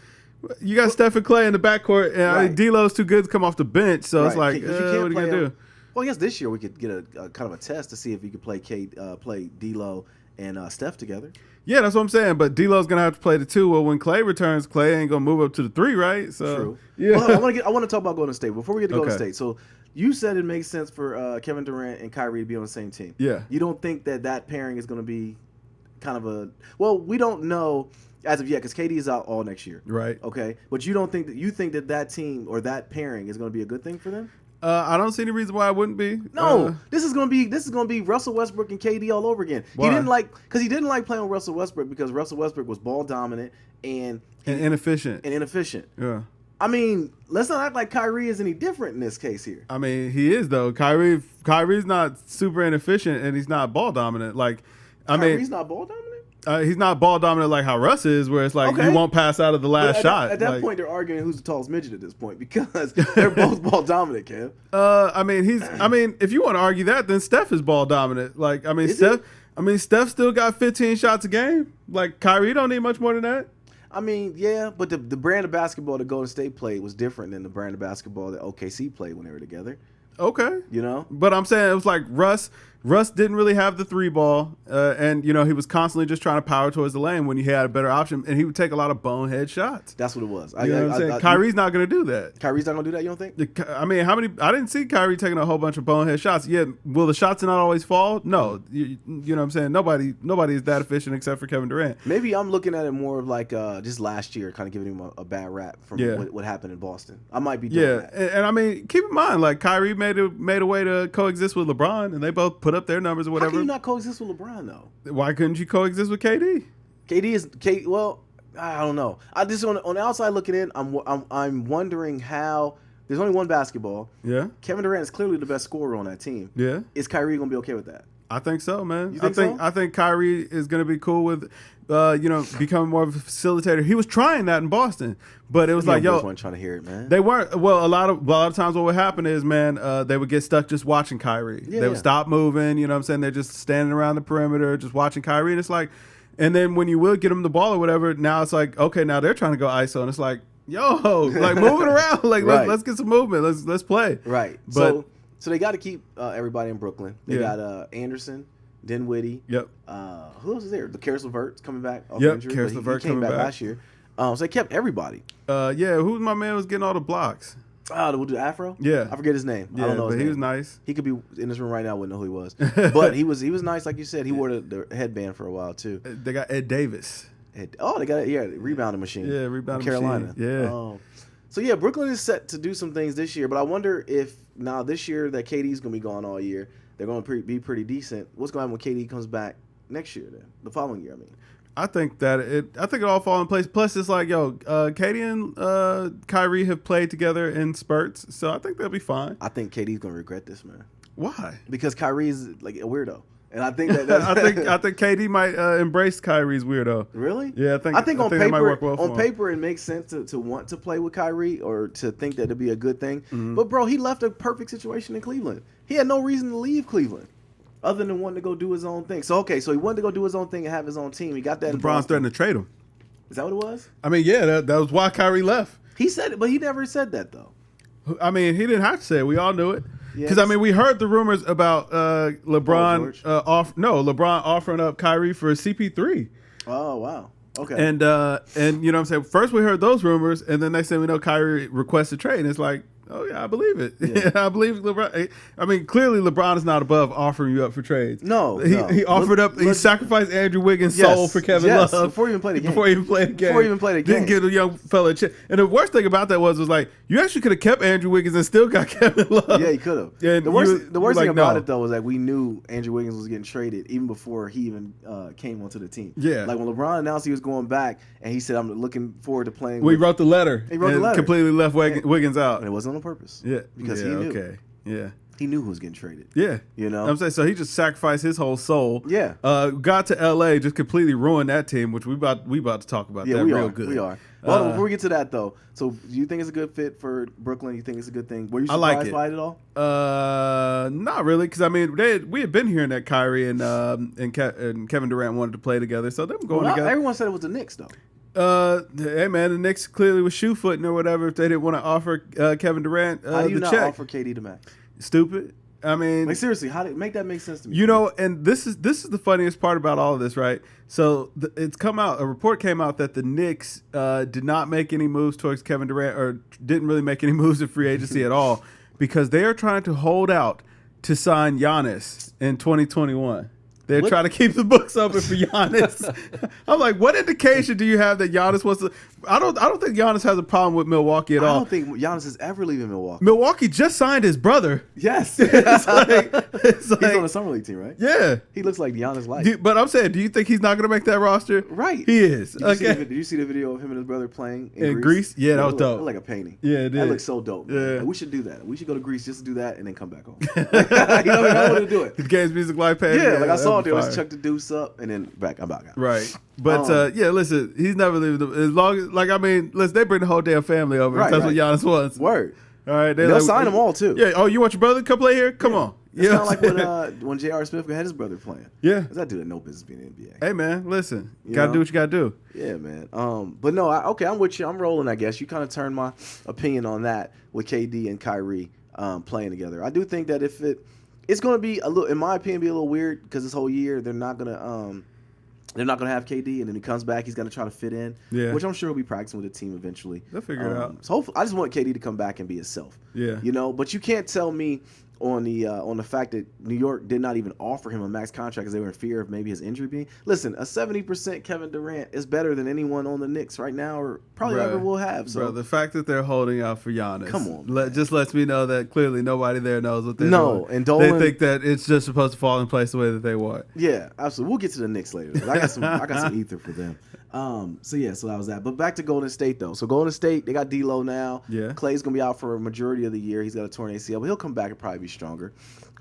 Speaker 2: you got Steph and Clay in the backcourt, and D'Lo's too good to come off the bench. So it's like, what are you gonna do?
Speaker 1: Well, I guess this year we could get a kind of a test to see if you could play D'Lo and Steph together.
Speaker 2: Yeah, that's what I'm saying. But D'Lo's gonna have to play the 2. Well, when Clay returns, Clay ain't gonna move up to the 3, right? So
Speaker 1: true.
Speaker 2: Yeah.
Speaker 1: Well, I want to talk about Golden State before we get to Golden State. So you said it makes sense for Kevin Durant and Kyrie to be on the same team.
Speaker 2: Yeah.
Speaker 1: You don't think that pairing is going to be kind of a we don't know as of yet because KD is out all next year.
Speaker 2: Right.
Speaker 1: Okay, but you don't think that team or that pairing is going to be a good thing for them?
Speaker 2: I don't see any reason why it wouldn't be.
Speaker 1: No, this is gonna be Russell Westbrook and KD all over again.
Speaker 2: Why?
Speaker 1: He didn't like playing with Russell Westbrook because Russell Westbrook was ball dominant and
Speaker 2: inefficient.
Speaker 1: Yeah. I mean, let's not act like Kyrie is any different in this case here.
Speaker 2: I mean, he is though. Kyrie's not super inefficient and he's not ball dominant.
Speaker 1: Kyrie's not ball dominant.
Speaker 2: He's not ball dominant like how Russ is, where it's like you won't pass out of the last shot.
Speaker 1: At that point, they're arguing who's the tallest midget at this point because they're both ball dominant, Kev.
Speaker 2: I mean, if you want to argue that, then Steph is ball dominant. Steph still got 15 shots a game. Like Kyrie don't need much more than that.
Speaker 1: I mean, yeah, but the brand of basketball that Golden State played was different than the brand of basketball that OKC played when they were together.
Speaker 2: Okay.
Speaker 1: You know?
Speaker 2: But I'm saying it was like Russ didn't really have the three ball, and he was constantly just trying to power towards the lane when he had a better option, and he would take a lot of bonehead shots.
Speaker 1: That's what it was.
Speaker 2: You know what I'm saying? Kyrie's not going to do that.
Speaker 1: Kyrie's not going to do that, you don't think?
Speaker 2: I mean, I didn't see Kyrie taking a whole bunch of bonehead shots. Yeah, will the shots not always fall? No. You know what I'm saying? Nobody is that efficient except for Kevin Durant.
Speaker 1: Maybe I'm looking at it more of like just last year, kind of giving him a bad rap from what happened in Boston. I might be doing that.
Speaker 2: And I mean, keep in mind, like Kyrie made a way to coexist with LeBron, and they both put up their numbers or whatever.
Speaker 1: How can you not coexist with LeBron though?
Speaker 2: Why couldn't you coexist with KD?
Speaker 1: Well, I don't know. I just on the outside looking in, I'm wondering how. There's only one basketball.
Speaker 2: Yeah.
Speaker 1: Kevin Durant is clearly the best scorer on that team.
Speaker 2: Yeah.
Speaker 1: Is Kyrie gonna be okay with that?
Speaker 2: I think so, man.
Speaker 1: You think so?
Speaker 2: I think Kyrie is going to be cool with, becoming more of a facilitator. He was trying that in Boston, but it was like,
Speaker 1: weren't trying to hear it, man.
Speaker 2: They weren't. Well, a lot of times, what would happen is, man, they would get stuck just watching Kyrie.
Speaker 1: Yeah,
Speaker 2: they would stop moving. You know what I'm saying? They're just standing around the perimeter, just watching Kyrie, and it's like, and then when you will get them the ball or whatever, now it's like, okay, now they're trying to go ISO, and it's like, like moving around, like
Speaker 1: right.
Speaker 2: let's get some movement, let's play.
Speaker 1: Right.
Speaker 2: But
Speaker 1: so they got to keep everybody in Brooklyn. They got Anderson. Dinwiddie.
Speaker 2: Yep.
Speaker 1: Who else is there? The Karis LeVert's coming back off injury.
Speaker 2: Karis LeVert
Speaker 1: came back
Speaker 2: back
Speaker 1: last year. So they kept everybody.
Speaker 2: Who's my man was getting all the blocks?
Speaker 1: We'll do Afro?
Speaker 2: Yeah.
Speaker 1: I forget his name.
Speaker 2: Yeah,
Speaker 1: I don't know his name.
Speaker 2: He was nice.
Speaker 1: He could be in this room right now. I wouldn't know who he was. But he was nice, like you said. He wore the headband for a while, too.
Speaker 2: They got Ed Davis.
Speaker 1: They got rebounding machine.
Speaker 2: Yeah, rebounding
Speaker 1: Carolina.
Speaker 2: Machine. Yeah.
Speaker 1: So, Brooklyn is set to do some things this year. But I wonder if now this year that KD's going to be gone all year, they're going to be pretty decent. What's going to happen when KD comes back next year then? The following year, I mean.
Speaker 2: I think it all fall in place. Plus, it's like, KD and Kyrie have played together in spurts, so I think they'll be fine.
Speaker 1: I think KD's going to regret this, man.
Speaker 2: Why?
Speaker 1: Because Kyrie's like a weirdo. And I think that's
Speaker 2: I think KD might embrace Kyrie's weirdo.
Speaker 1: Really?
Speaker 2: Yeah, I think
Speaker 1: on
Speaker 2: that
Speaker 1: paper,
Speaker 2: might work well for him.
Speaker 1: paper it makes sense to want to play with Kyrie or to think that it'd be a good thing.
Speaker 2: Mm-hmm.
Speaker 1: But bro, he left a perfect situation in Cleveland. He had no reason to leave Cleveland other than wanting to go do his own thing. So he wanted to go do his own thing and have his own team. He got that.
Speaker 2: LeBron's threatened to trade him.
Speaker 1: Is that what it was?
Speaker 2: I mean, yeah, that was why Kyrie left.
Speaker 1: He said it, but he never said that though.
Speaker 2: I mean, he didn't have to say it. We all knew it. Because,
Speaker 1: Yes.
Speaker 2: we heard the rumors about LeBron LeBron offering up Kyrie for CP3.
Speaker 1: Oh, wow. Okay.
Speaker 2: And you know what I'm saying? First we heard those rumors, and then they said we know Kyrie requested trade. And it's like, oh, yeah, I believe it.
Speaker 1: Yeah.
Speaker 2: I believe LeBron. I mean, clearly LeBron is not above offering you up for trades.
Speaker 1: No.
Speaker 2: He offered up, he sacrificed Andrew Wiggins' soul for Kevin Love.
Speaker 1: Before he even played the game.
Speaker 2: Before he even played the game. Didn't give the young fella a chance. And the worst thing about that was like, you actually could have kept Andrew Wiggins and still got Kevin Love.
Speaker 1: Yeah, he could have.
Speaker 2: And
Speaker 1: the worst thing about
Speaker 2: no.
Speaker 1: it, though, was that we knew Andrew Wiggins was getting traded even before he even came onto the team.
Speaker 2: Yeah.
Speaker 1: Like when LeBron announced he was going back and he said, I'm looking forward to playing.
Speaker 2: We wrote the letter.
Speaker 1: He wrote the
Speaker 2: and
Speaker 1: letter.
Speaker 2: Completely left Wiggins out.
Speaker 1: And it wasn't on purpose.
Speaker 2: Yeah.
Speaker 1: Because he knew.
Speaker 2: Okay. Yeah.
Speaker 1: He knew who was getting traded.
Speaker 2: Yeah.
Speaker 1: You know?
Speaker 2: I'm saying, so he just sacrificed his whole soul.
Speaker 1: Yeah.
Speaker 2: Got to LA, just completely ruined that team, which we about to talk about that real good.
Speaker 1: We are. Well, before we get to that though, so do you think it's a good fit for Brooklyn? You think it's a good thing? Were you surprised by it at all?
Speaker 2: Not really, because I mean, we had been hearing that Kyrie and Kevin Durant wanted to play together, so them going together.
Speaker 1: Everyone said it was the Knicks though.
Speaker 2: Hey man, the Knicks clearly was shoe footing or whatever if they didn't want to offer Kevin Durant
Speaker 1: How do you
Speaker 2: the
Speaker 1: not
Speaker 2: check.
Speaker 1: offer KD the max?
Speaker 2: Stupid. I mean,
Speaker 1: like seriously, how make that make sense to me?
Speaker 2: You know, and this is the funniest part about all of this, right? So it's come out. A report came out that the Knicks did not make any moves towards Kevin Durant, or didn't really make any moves in free agency at all, because they are trying to hold out to sign Giannis in 2021. They're trying to keep the books open for Giannis. I'm like, what indication do you have that Giannis wants to? I don't think Giannis has a problem with Milwaukee at all.
Speaker 1: I don't think Giannis is ever leaving Milwaukee.
Speaker 2: Milwaukee just signed his brother.
Speaker 1: Yes.
Speaker 2: It's
Speaker 1: He's on the summer league team, right?
Speaker 2: Yeah.
Speaker 1: He looks like Giannis like.
Speaker 2: But I'm saying, do you think he's not going to make that roster?
Speaker 1: Right.
Speaker 2: He is.
Speaker 1: Did you see the video of him and his brother playing in
Speaker 2: Greece? Yeah, that was dope.
Speaker 1: It looked like a painting.
Speaker 2: Yeah, it did.
Speaker 1: That looks so dope. Man.
Speaker 2: Yeah.
Speaker 1: Like, we should do that. We should go to Greece just to do that and then come back home. You know what I mean? I want to do it.
Speaker 2: The GamesMusicLyfe page.
Speaker 1: Yeah, like I saw it there. Let's chuck the deuce up and then back. I'm back out.
Speaker 2: Right. But yeah, listen, he's never leaving as long as listen, they bring the whole damn family over. Right, that's what Giannis wants.
Speaker 1: Word.
Speaker 2: All right,
Speaker 1: they'll sign them all too.
Speaker 2: Yeah. Oh, you want your brother to come play here? Come on.
Speaker 1: It's kind of like when J.R. Smith had his brother playing.
Speaker 2: Yeah.
Speaker 1: That dude had no business being in the NBA.
Speaker 2: Hey man, listen, gotta do what you gotta do.
Speaker 1: Yeah, man. But no, I'm with you. I'm rolling. I guess you kind of turned my opinion on that with KD and Kyrie playing together. I do think that if it's going to be a little, in my opinion, be a little weird because this whole year they're not gonna have KD, and then he comes back, he's gonna try to fit in.
Speaker 2: Yeah.
Speaker 1: Which I'm sure he'll be practicing with the team eventually.
Speaker 2: They'll figure it out.
Speaker 1: So hopefully, I just want KD to come back and be himself.
Speaker 2: Yeah.
Speaker 1: You know, but you can't tell me on the fact that New York did not even offer him a max contract because they were in fear of maybe his injury being. Listen, a 70% Kevin Durant is better than anyone on the Knicks right now, or probably ever will have. So
Speaker 2: the fact that they're holding out for Giannis,
Speaker 1: come on,
Speaker 2: just lets me know that clearly nobody there knows what they're doing.
Speaker 1: And Dolan,
Speaker 2: they think that it's just supposed to fall in place the way that they want.
Speaker 1: Yeah, absolutely. We'll get to the Knicks later. I got some ether for them. So that was that. But back to Golden State though. So Golden State, they got D'Lo now.
Speaker 2: Yeah.
Speaker 1: Clay's gonna be out for a majority of the year. He's got a torn ACL, but he'll come back and probably be stronger.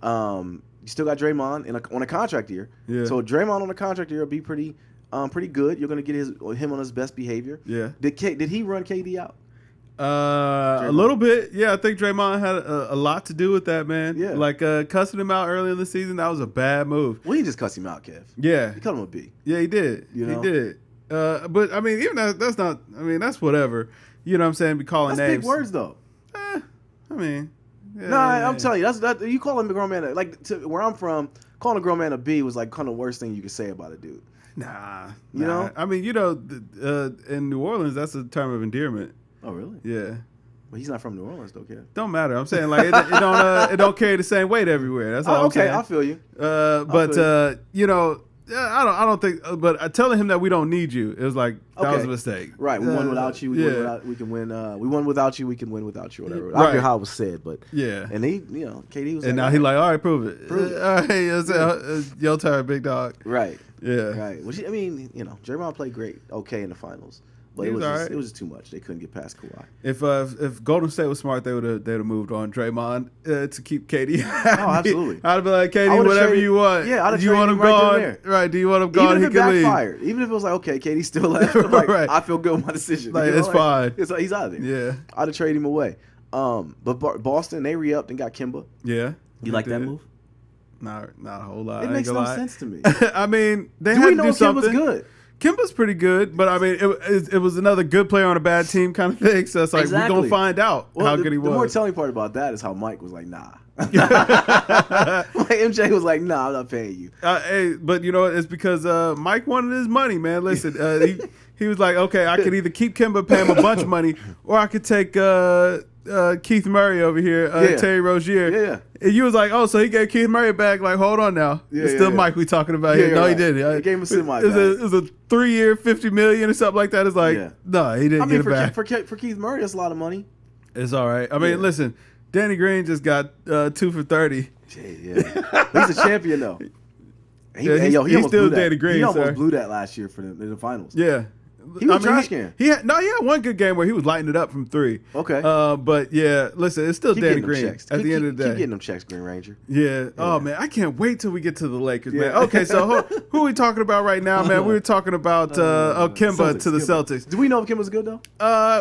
Speaker 1: You still got Draymond on a contract year.
Speaker 2: Yeah.
Speaker 1: So Draymond on a contract year will be pretty good. You're gonna get him on his best behavior.
Speaker 2: Yeah.
Speaker 1: Did he run KD out?
Speaker 2: A little bit. Yeah, I think Draymond had a lot to do with that, man.
Speaker 1: Yeah.
Speaker 2: Like cussing him out early in the season, that was a bad move.
Speaker 1: Well, he just cussed him out, Kev.
Speaker 2: Yeah.
Speaker 1: He called him a B.
Speaker 2: Yeah, he did.
Speaker 1: You know?
Speaker 2: He did. But I mean, even that's not. I mean, that's whatever. You know what I'm saying? Be calling
Speaker 1: That's
Speaker 2: names.
Speaker 1: big words though.
Speaker 2: I mean. Yeah,
Speaker 1: no, I'm telling you, that you calling a grown man where I'm from, calling a grown man a B was like kind of the worst thing you could say about a dude.
Speaker 2: Nah.
Speaker 1: You know?
Speaker 2: I mean, in New Orleans, that's a term of endearment.
Speaker 1: Oh, really?
Speaker 2: Yeah.
Speaker 1: But he's not from New Orleans, though, Kev.
Speaker 2: Don't matter. I'm saying like it don't carry the same weight everywhere. That's all I'm saying.
Speaker 1: I feel you.
Speaker 2: I don't think. But telling him that we don't need you, it was like that was a mistake.
Speaker 1: Right. We won without you. We can win. We won without you. We can win without you. Whatever.
Speaker 2: Right.
Speaker 1: I don't care how it was said, but
Speaker 2: yeah.
Speaker 1: And KD was.
Speaker 2: And now he's like, all right, prove it. All right, your turn, big dog.
Speaker 1: Right.
Speaker 2: Yeah.
Speaker 1: Right. Which Draymond played great. Okay, in the finals. But it was just too much. They couldn't get past Kawhi.
Speaker 2: If Golden State was smart, they'd have moved on Draymond to keep KD happy.
Speaker 1: Oh, absolutely.
Speaker 2: I'd be like, KD, whatever you want.
Speaker 1: Yeah, I'd have
Speaker 2: do you want him gone? Right? Do you want him gone?
Speaker 1: Even if it backfired. Even if it was like, okay, KD still left. Like,
Speaker 2: right.
Speaker 1: I feel good with my decision.
Speaker 2: Like, it's fine.
Speaker 1: He's out of there.
Speaker 2: Yeah.
Speaker 1: I'd have traded him away. But Boston, they re-upped and got Kimba.
Speaker 2: Yeah.
Speaker 1: You like that move?
Speaker 2: Not a whole lot.
Speaker 1: It makes no sense to me.
Speaker 2: I mean, they
Speaker 1: do
Speaker 2: had
Speaker 1: we
Speaker 2: to
Speaker 1: know
Speaker 2: do something.
Speaker 1: Kimba's good?
Speaker 2: Kimba's pretty good, but I mean, it was another good player on a bad team kind of thing. So it's like we're gonna find out how good he was.
Speaker 1: The more telling part about that is how Mike was like, nah. Like MJ was like, nah, I'm not paying you.
Speaker 2: Hey, but it's because Mike wanted his money, man. Listen, he was like, okay, I could either keep Kimba, pay him a bunch of money, or I could take Keith Murray over here, Terry Rozier.
Speaker 1: Yeah.
Speaker 2: And you was like, oh, so he gave Keith Murray back. Like, hold on now. It's still Mike we talking about here. No,
Speaker 1: right.
Speaker 2: he didn't.
Speaker 1: He gave him a semi.
Speaker 2: It was a 3-year, $50 million or something like that. It's like, no, he didn't get it back.
Speaker 1: For Keith Murray, that's a lot of money.
Speaker 2: It's all right. I mean, listen, Danny Green just got 2 for 30.
Speaker 1: Yeah. He's a champion though.
Speaker 2: He's still Danny Green.
Speaker 1: He almost blew that last year in the finals.
Speaker 2: Yeah.
Speaker 1: He was trash can.
Speaker 2: He had one good game where he was lighting it up from 3.
Speaker 1: Okay.
Speaker 2: But yeah, listen, it's still Danny Green at the end of the day.
Speaker 1: Keep getting them checks, Green Ranger.
Speaker 2: Yeah. Oh man, I can't wait till we get to the Lakers, man. Okay, so who are we talking about right now, man? We were talking about Kimba to the Celtics.
Speaker 1: Do we know if Kimba's good though?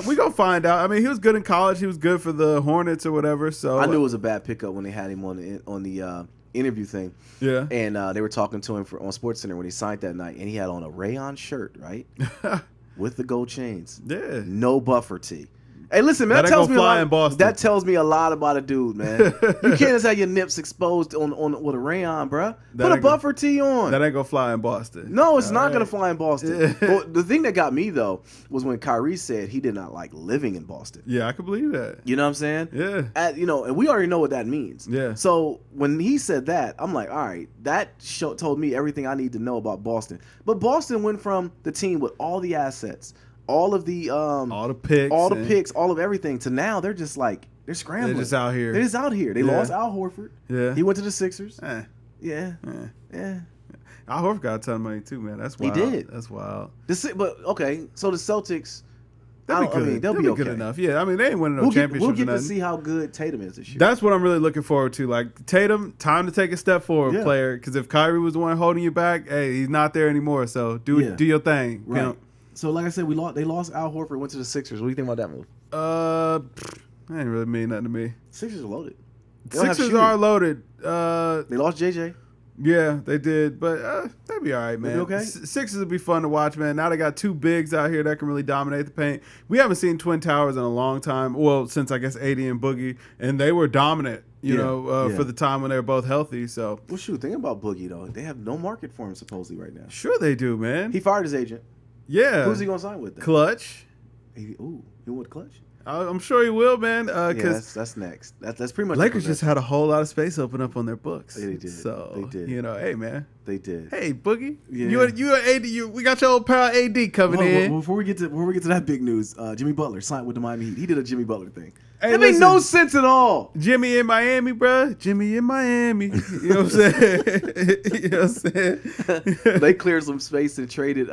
Speaker 2: We gonna find out. I mean, he was good in college. He was good for the Hornets or whatever. So
Speaker 1: I knew it was a bad pickup when they had him on the interview thing.
Speaker 2: Yeah.
Speaker 1: And they were talking to him on SportsCenter when he signed that night, and he had on a rayon shirt, right? With the gold chains.
Speaker 2: Yeah.
Speaker 1: No buffer tee. Hey, listen, man.
Speaker 2: That
Speaker 1: That
Speaker 2: ain't
Speaker 1: tells
Speaker 2: gonna
Speaker 1: me a
Speaker 2: fly
Speaker 1: lot.
Speaker 2: in Boston.
Speaker 1: That tells me a lot about a dude, man. You can't just have your nips exposed on with a rayon, bruh. Put a buffer tee on.
Speaker 2: That ain't gonna fly in Boston.
Speaker 1: No, it's not gonna fly in Boston.
Speaker 2: Yeah.
Speaker 1: But the thing that got me though was when Kyrie said he did not like living in Boston.
Speaker 2: Yeah, I can believe that.
Speaker 1: You know what I'm saying?
Speaker 2: Yeah.
Speaker 1: And we already know what that means.
Speaker 2: Yeah.
Speaker 1: So when he said that, I'm like, all right, that told me everything I need to know about Boston. But Boston went from the team with all the assets, all of the picks, all of everything, to now they're just like they're scrambling.
Speaker 2: They're just out here.
Speaker 1: They're just out here. They lost Al Horford.
Speaker 2: Yeah.
Speaker 1: He went to the Sixers.
Speaker 2: Yeah.
Speaker 1: Yeah.
Speaker 2: Al Horford got a ton of money too, man. That's wild.
Speaker 1: He did.
Speaker 2: That's wild.
Speaker 1: But okay, so the Celtics,
Speaker 2: They'll be good.
Speaker 1: they'll be okay.
Speaker 2: Good enough. Yeah, I mean they ain't winning no championships.
Speaker 1: We'll get
Speaker 2: or
Speaker 1: to
Speaker 2: nothing.
Speaker 1: see how good Tatum is this year.
Speaker 2: That's what I'm really looking forward to. Like Tatum, time to take a step forward, player. Because if Kyrie was the one holding you back, hey, he's not there anymore. So do your thing.
Speaker 1: Right.
Speaker 2: You know?
Speaker 1: So like I said, they lost Al Horford, went to the Sixers. What do you think about that move?
Speaker 2: That ain't really mean nothing to me.
Speaker 1: Sixers are loaded.
Speaker 2: Sixers are loaded.
Speaker 1: They lost JJ.
Speaker 2: Yeah, they did, but they'll be all right, man.
Speaker 1: Okay.
Speaker 2: Sixers will be fun to watch, man. Now they got two bigs out here that can really dominate the paint. We haven't seen Twin Towers in a long time. Well, since I guess AD and Boogie, and they were dominant, for the time when they were both healthy. So,
Speaker 1: well, shoot, think about Boogie though. They have no market for him supposedly right now.
Speaker 2: Sure, they do, man.
Speaker 1: He fired his agent.
Speaker 2: Yeah.
Speaker 1: Who's he gonna sign with? Then?
Speaker 2: Clutch.
Speaker 1: He went Clutch.
Speaker 2: I'm sure he will, man.
Speaker 1: That's next. That's pretty much.
Speaker 2: Lakers just had a whole lot of space open up on their books.
Speaker 1: They did.
Speaker 2: So
Speaker 1: they did.
Speaker 2: Hey man,
Speaker 1: they did.
Speaker 2: Hey Boogie,
Speaker 1: yeah.
Speaker 2: you AD. We got your old pal AD coming in.
Speaker 1: Before we get to that big news, Jimmy Butler signed with the Miami Heat. He did a Jimmy Butler thing.
Speaker 2: Hey,
Speaker 1: that made no sense at all.
Speaker 2: Jimmy in Miami, bro. Jimmy in Miami. You know what I'm saying? You know what I'm saying?
Speaker 1: They cleared some space and traded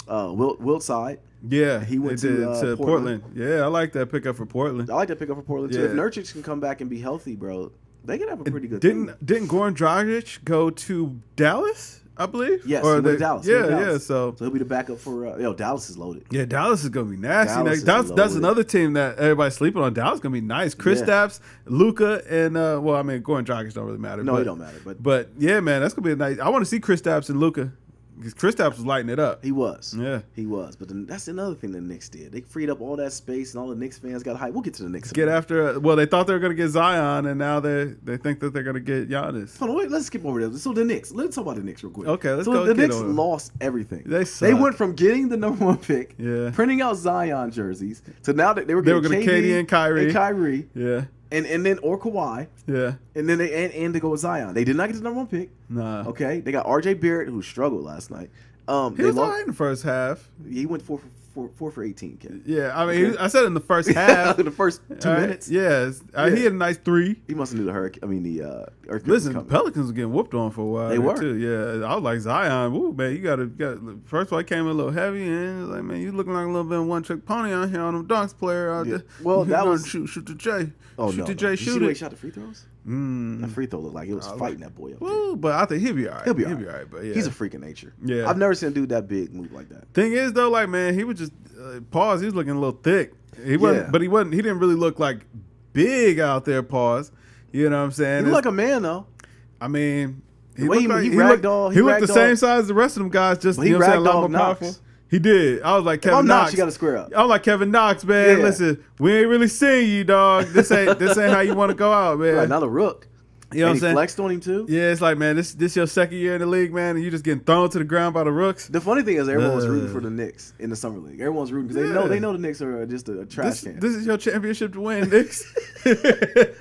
Speaker 1: Wilt Side.
Speaker 2: Yeah,
Speaker 1: he went to
Speaker 2: Portland. Yeah, I like that pickup for Portland.
Speaker 1: I like that pickup for Portland too. If Nurkic can come back and be healthy, bro, they can have a pretty good.
Speaker 2: Didn't Goran Dragic go to Dallas? I believe.
Speaker 1: Yes, he went to Dallas.
Speaker 2: Yeah. So
Speaker 1: he'll be the backup for. Dallas is loaded.
Speaker 2: Yeah, Dallas is gonna be nasty. That's another team that everybody's sleeping on. Dallas is gonna be nice. Kristaps, Luka, and Goran Dragic don't really matter.
Speaker 1: No, it don't matter.
Speaker 2: But yeah, man, that's gonna be a nice. I want to see Kristaps and Luka. Because Kristaps was lighting it up.
Speaker 1: He was.
Speaker 2: Yeah.
Speaker 1: He was. But that's another thing the Knicks did. They freed up all that space, and all the Knicks fans got hyped. We'll get to the Knicks.
Speaker 2: They thought they were going to get Zion, and now they think that they're going to get Giannis.
Speaker 1: Hold on, wait. Let's skip over there. So the Knicks. Let's talk about the Knicks real quick.
Speaker 2: Okay, let's go.
Speaker 1: The Knicks lost everything. They went from getting the number one pick, printing out Zion jerseys, to now that they were getting
Speaker 2: KD and Kyrie.
Speaker 1: Yeah. And then Kawhi.
Speaker 2: Yeah.
Speaker 1: And then they go with Zion. They did not get the number one pick.
Speaker 2: Nah.
Speaker 1: Okay. They got RJ Barrett, who struggled last night.
Speaker 2: He was all right in the first half.
Speaker 1: He went 4 for 18, kid.
Speaker 2: Yeah, I mean, I said in the first half.
Speaker 1: In the first 2 minutes.
Speaker 2: Yes. He had a nice 3.
Speaker 1: He must have knew the hurricane. I mean, the earthquake.
Speaker 2: Listen, the Pelicans were getting whooped on for a while.
Speaker 1: They were.
Speaker 2: Too. Yeah, I was like, Zion, woo, man, you got to. First of all, he came in a little heavy, and it was like, man, you looking like a little bit of one-trick pony out here on them dunks player out there.
Speaker 1: Well, that was.
Speaker 2: Shoot the J.
Speaker 1: Oh,
Speaker 2: shoot
Speaker 1: no.
Speaker 2: the J,
Speaker 1: Did
Speaker 2: shoot
Speaker 1: you see
Speaker 2: it.
Speaker 1: the way he shot the free throws? That free throw looked like it was fighting that boy up there.
Speaker 2: But I think he'll be all right.
Speaker 1: He'll be all right.
Speaker 2: But yeah.
Speaker 1: He's a freak of nature.
Speaker 2: Yeah.
Speaker 1: I've never seen a dude that big move like that.
Speaker 2: Thing is, though, like, man, he was just pause. He was looking a little thick. He wasn't, but he wasn't. He didn't really look like big out there. Pause. You know what I'm saying?
Speaker 1: He looked like a man, though.
Speaker 2: I mean,
Speaker 1: he looked
Speaker 2: the same size as the rest of them guys. Just you know what I'm saying, a lot more powerful. He did. I was like Kevin Knox.
Speaker 1: You got to square up.
Speaker 2: I was like Kevin Knox, man. Yeah. Listen, we ain't really seeing you, dog. This ain't how you want to go out, man.
Speaker 1: Right, not a rook.
Speaker 2: You know what I'm saying?
Speaker 1: He flexed on him too.
Speaker 2: Yeah, it's like, man, this your second year in the league, man, and you just getting thrown to the ground by the rooks.
Speaker 1: The funny thing is, everyone was rooting for the Knicks in the summer league. Everyone's rooting because they know the Knicks are just a trash can.
Speaker 2: This is your championship to win, Knicks.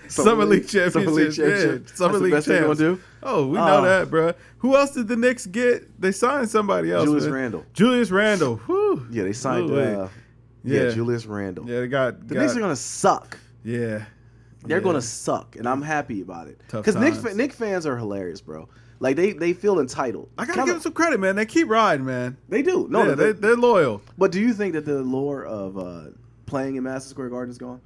Speaker 2: Summer league championship. Summer league
Speaker 1: champs. Gonna do.
Speaker 2: Oh, we know that, bro. Who else did the Knicks get? They signed somebody else. Julius Randle. Whew.
Speaker 1: Yeah, they signed. Julius Randle.
Speaker 2: Yeah, the
Speaker 1: Knicks are gonna suck.
Speaker 2: Yeah.
Speaker 1: They're gonna suck, and I'm happy about it. Because Knicks fans are hilarious, bro. Like they feel entitled.
Speaker 2: I gotta give them some credit, man. They keep riding, man.
Speaker 1: They do. No,
Speaker 2: they're loyal.
Speaker 1: But do you think that the lure of playing in Madison Square Garden is gone?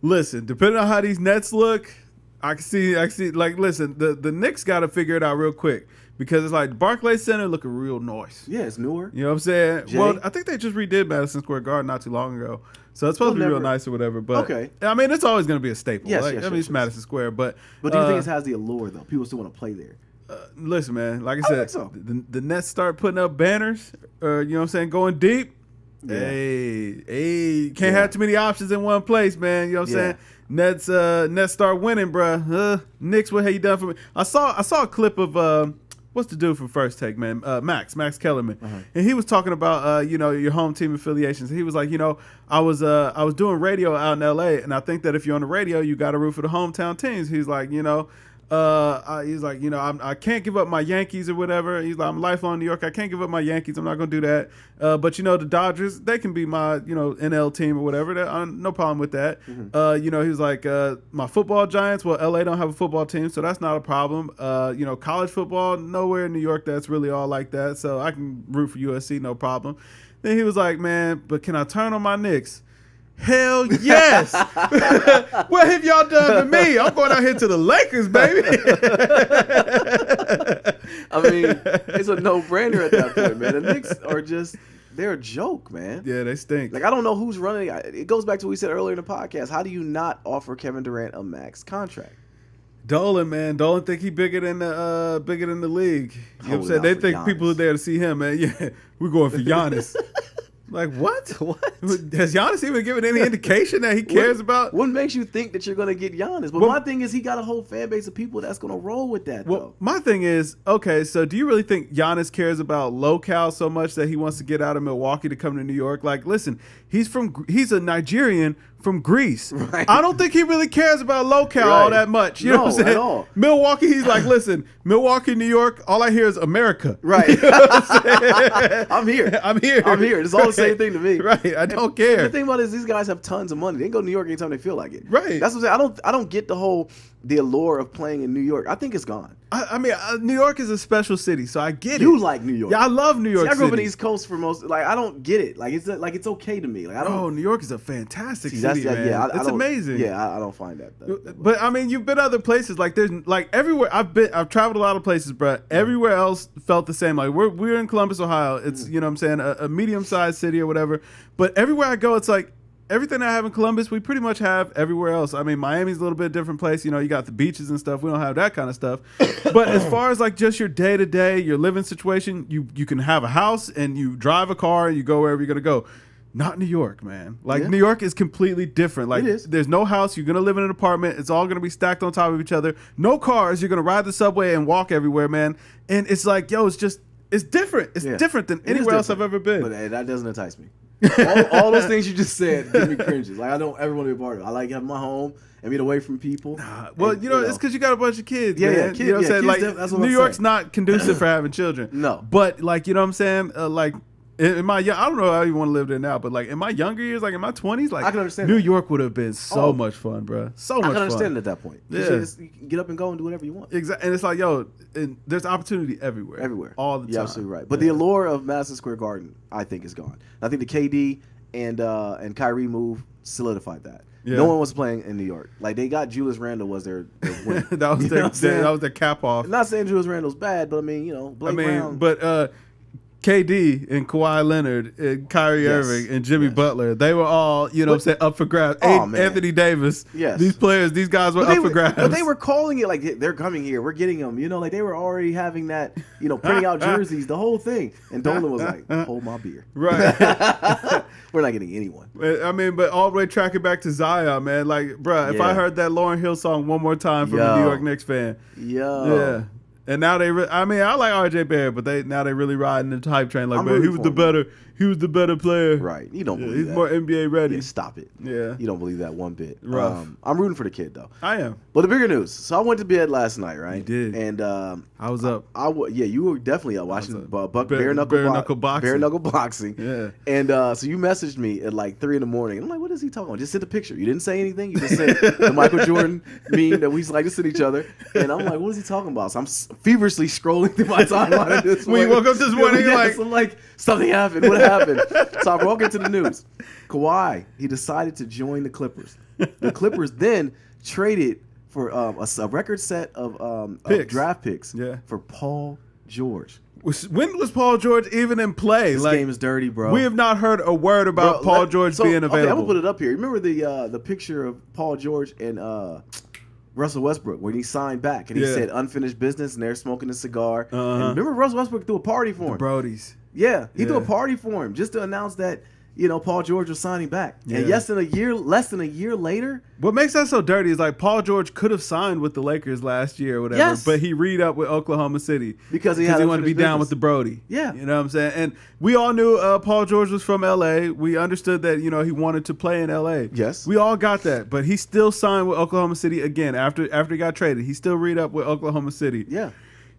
Speaker 2: Listen, depending on how these Nets look, I can see. Like, listen, the Knicks got to figure it out real quick. Because it's like Barclays Center looking real nice.
Speaker 1: Yeah, it's newer.
Speaker 2: You know what I'm saying? Well, I think they just redid Madison Square Garden not too long ago. So it's supposed to be real nice or whatever. But I mean, it's always going to be a staple.
Speaker 1: Yes,
Speaker 2: I mean, it's Madison Square. But
Speaker 1: do you think it has the allure, though? People still want to play there.
Speaker 2: Listen, man, like I said,
Speaker 1: think so.
Speaker 2: the Nets start putting up banners, you know what I'm saying, going deep.
Speaker 1: Yeah.
Speaker 2: Hey, can't have too many options in one place, man. You know what I'm saying? Nets start winning, bro. Knicks, what have you done for me? I saw a clip of what's the dude from First Take, man? Max Kellerman, and he was talking about your home team affiliations. He was like, I was doing radio out in L.A. and I think that if you're on the radio, you got to root for the hometown teams. He's like, I can't give up my Yankees or whatever. He's like, I'm lifelong New York. I can't give up my Yankees. I'm not going to do that. But the Dodgers, they can be my, NL team or whatever. No problem with that. He was like, my football Giants, well, LA don't have a football team, so that's not a problem. College football, nowhere in New York that's really all like that. So I can root for USC, no problem. Then he was like, man, but can I turn on my Knicks? Hell yes. What have y'all done for me? I'm going out here to the Lakers, baby.
Speaker 1: I mean, it's a no-brainer at that point, man. The Knicks are they're a joke, man.
Speaker 2: Yeah, they stink.
Speaker 1: Like, I don't know who's running. It goes back to what we said earlier in the podcast. How do you not offer Kevin Durant a max contract?
Speaker 2: Dolan, man. Dolan think he bigger than the league. You know what I'm saying? They think people are there to see him, man. Yeah, we're going for Giannis. Like, what? Has Giannis even given any indication that he cares about?
Speaker 1: What makes you think that you're going to get Giannis? But my thing is, he got a whole fan base of people that's going to roll with that, though.
Speaker 2: My thing is, okay, so do you really think Giannis cares about locale so much that he wants to get out of Milwaukee to come to New York? Like, listen, he's a Nigerian from Greece. Right. I don't think he really cares about locale all that much. You know what I'm saying? At all. Milwaukee, he's like, listen, Milwaukee, New York, all I hear is America.
Speaker 1: Right. You know I'm here.
Speaker 2: I'm here.
Speaker 1: It's all the same thing to me.
Speaker 2: Right. I don't care.
Speaker 1: The thing about it is these guys have tons of money. They can go to New York anytime they feel like it.
Speaker 2: Right.
Speaker 1: That's what I'm saying. I don't get the allure of playing in New York. I think it's gone.
Speaker 2: I mean, New York is a special city, so I get it.
Speaker 1: You like New York.
Speaker 2: Yeah, I love New York.
Speaker 1: I grew up in the East Coast for most. Like, I don't get it. Like, it's okay to me. Like, I don't.
Speaker 2: Oh, New York is a fantastic city, man.
Speaker 1: Yeah,
Speaker 2: it's amazing.
Speaker 1: Yeah, I don't find that.
Speaker 2: But I mean, you've been other places. Like, there's like everywhere I've traveled a lot of places, bro. Everywhere else felt the same. Like, we're in Columbus, Ohio. It's what I'm saying, a medium-sized city or whatever. But everywhere I go, it's like, everything I have in Columbus, we pretty much have everywhere else. I mean, Miami's a little bit different place. You got the beaches and stuff. We don't have that kind of stuff. But as far as like just your day-to-day, your living situation, you can have a house and you drive a car and you go wherever you're going to go. Not New York, man. Like, New York is completely different. Like, there's no house. You're going to live in an apartment. It's all going to be stacked on top of each other. No cars. You're going to ride the subway and walk everywhere, man. And it's like, it's different. It's different than anywhere else I've ever been.
Speaker 1: But that doesn't entice me. all those things you just said give me cringes. Like, I don't ever want to be a part of it. I like having my home and being away from people.
Speaker 2: Well, it's because you got a bunch of kids, man.
Speaker 1: Kids,
Speaker 2: you know what I'm saying? Like,
Speaker 1: that's what
Speaker 2: New
Speaker 1: I'm
Speaker 2: York's
Speaker 1: saying.
Speaker 2: not conducive for having children.
Speaker 1: No.
Speaker 2: But, like, you know what I'm saying? Like, in my I don't know how you want to live there now, but like in my younger years, like in my 20s, like
Speaker 1: I can understand
Speaker 2: New York would have been so much fun, bro. So much fun.
Speaker 1: I can understand it at that point.
Speaker 2: Yeah.
Speaker 1: You can get up and go and do whatever you want.
Speaker 2: Exactly. And it's like, and there's opportunity everywhere. All the time.
Speaker 1: You're absolutely right. But the allure of Madison Square Garden, I think, is gone. I think the KD and Kyrie move solidified that. Yeah. No one was playing in New York. Like, they got Julius Randle was their win.
Speaker 2: that was their cap off.
Speaker 1: I'm not saying Julius Randle's bad, but I mean, Blake Brown.
Speaker 2: But KD and Kawhi Leonard and Kyrie Irving and Jimmy Butler, they were all, up for grabs. Anthony Davis.
Speaker 1: Yes.
Speaker 2: These guys were up for grabs.
Speaker 1: But they were calling it like, they're coming here, we're getting them. Like, they were already having that, printing out jerseys, the whole thing. And Dolan was like, hold my beer.
Speaker 2: Right.
Speaker 1: We're not getting anyone.
Speaker 2: I mean, but all the way tracking back to Zion, man. Like, bruh, if I heard that Lauryn Hill song one more time from a New York Knicks fan. Yeah. And now I like RJ Barrett, but now they really riding the hype train. Like, man, he was the better player.
Speaker 1: Right. You don't believe that.
Speaker 2: He's more NBA ready.
Speaker 1: Yeah, stop it.
Speaker 2: Yeah.
Speaker 1: You don't believe that one bit.
Speaker 2: Rough.
Speaker 1: I'm rooting for the kid, though.
Speaker 2: I am.
Speaker 1: But the bigger news. So I went to bed last night, right?
Speaker 2: You did.
Speaker 1: And
Speaker 2: I was up.
Speaker 1: You were definitely up watching bare knuckle boxing.
Speaker 2: Yeah.
Speaker 1: And so you messaged me at like 3 in the morning. I'm like, what is he talking about? Just sent a picture. You didn't say anything. You just said the Michael Jordan meme that we used to like to send each other. And I'm like, what is he talking about? So I'm feverishly scrolling through my timeline at this point.
Speaker 2: When you woke up this morning,
Speaker 1: I'm like, something happened. What happened? So I walk into the news. Kawhi, he decided to join the Clippers. The Clippers then traded for a record set of draft picks for Paul George.
Speaker 2: When was Paul George even in play?
Speaker 1: This game is dirty, bro.
Speaker 2: We have not heard a word about Paul George being available.
Speaker 1: Okay, I'm gonna put it up here. Remember the picture of Paul George and Russell Westbrook when he signed back and he said unfinished business and they're smoking a cigar. And remember Russell Westbrook threw a party for him.
Speaker 2: The Brodies.
Speaker 1: Yeah, he threw a party for him just to announce that Paul George was signing back.
Speaker 2: Yeah.
Speaker 1: And less than a year later.
Speaker 2: What makes that so dirty is like Paul George could have signed with the Lakers last year or whatever,
Speaker 1: Yes.
Speaker 2: but he re up with Oklahoma City
Speaker 1: Because he
Speaker 2: wanted to be down
Speaker 1: business.
Speaker 2: with the Brody.
Speaker 1: Yeah.
Speaker 2: You know what I'm saying? And we all knew Paul George was from LA. We understood that, he wanted to play in LA.
Speaker 1: Yes.
Speaker 2: We all got that. But he still signed with Oklahoma City again after he got traded. He still re up with Oklahoma City.
Speaker 1: Yeah.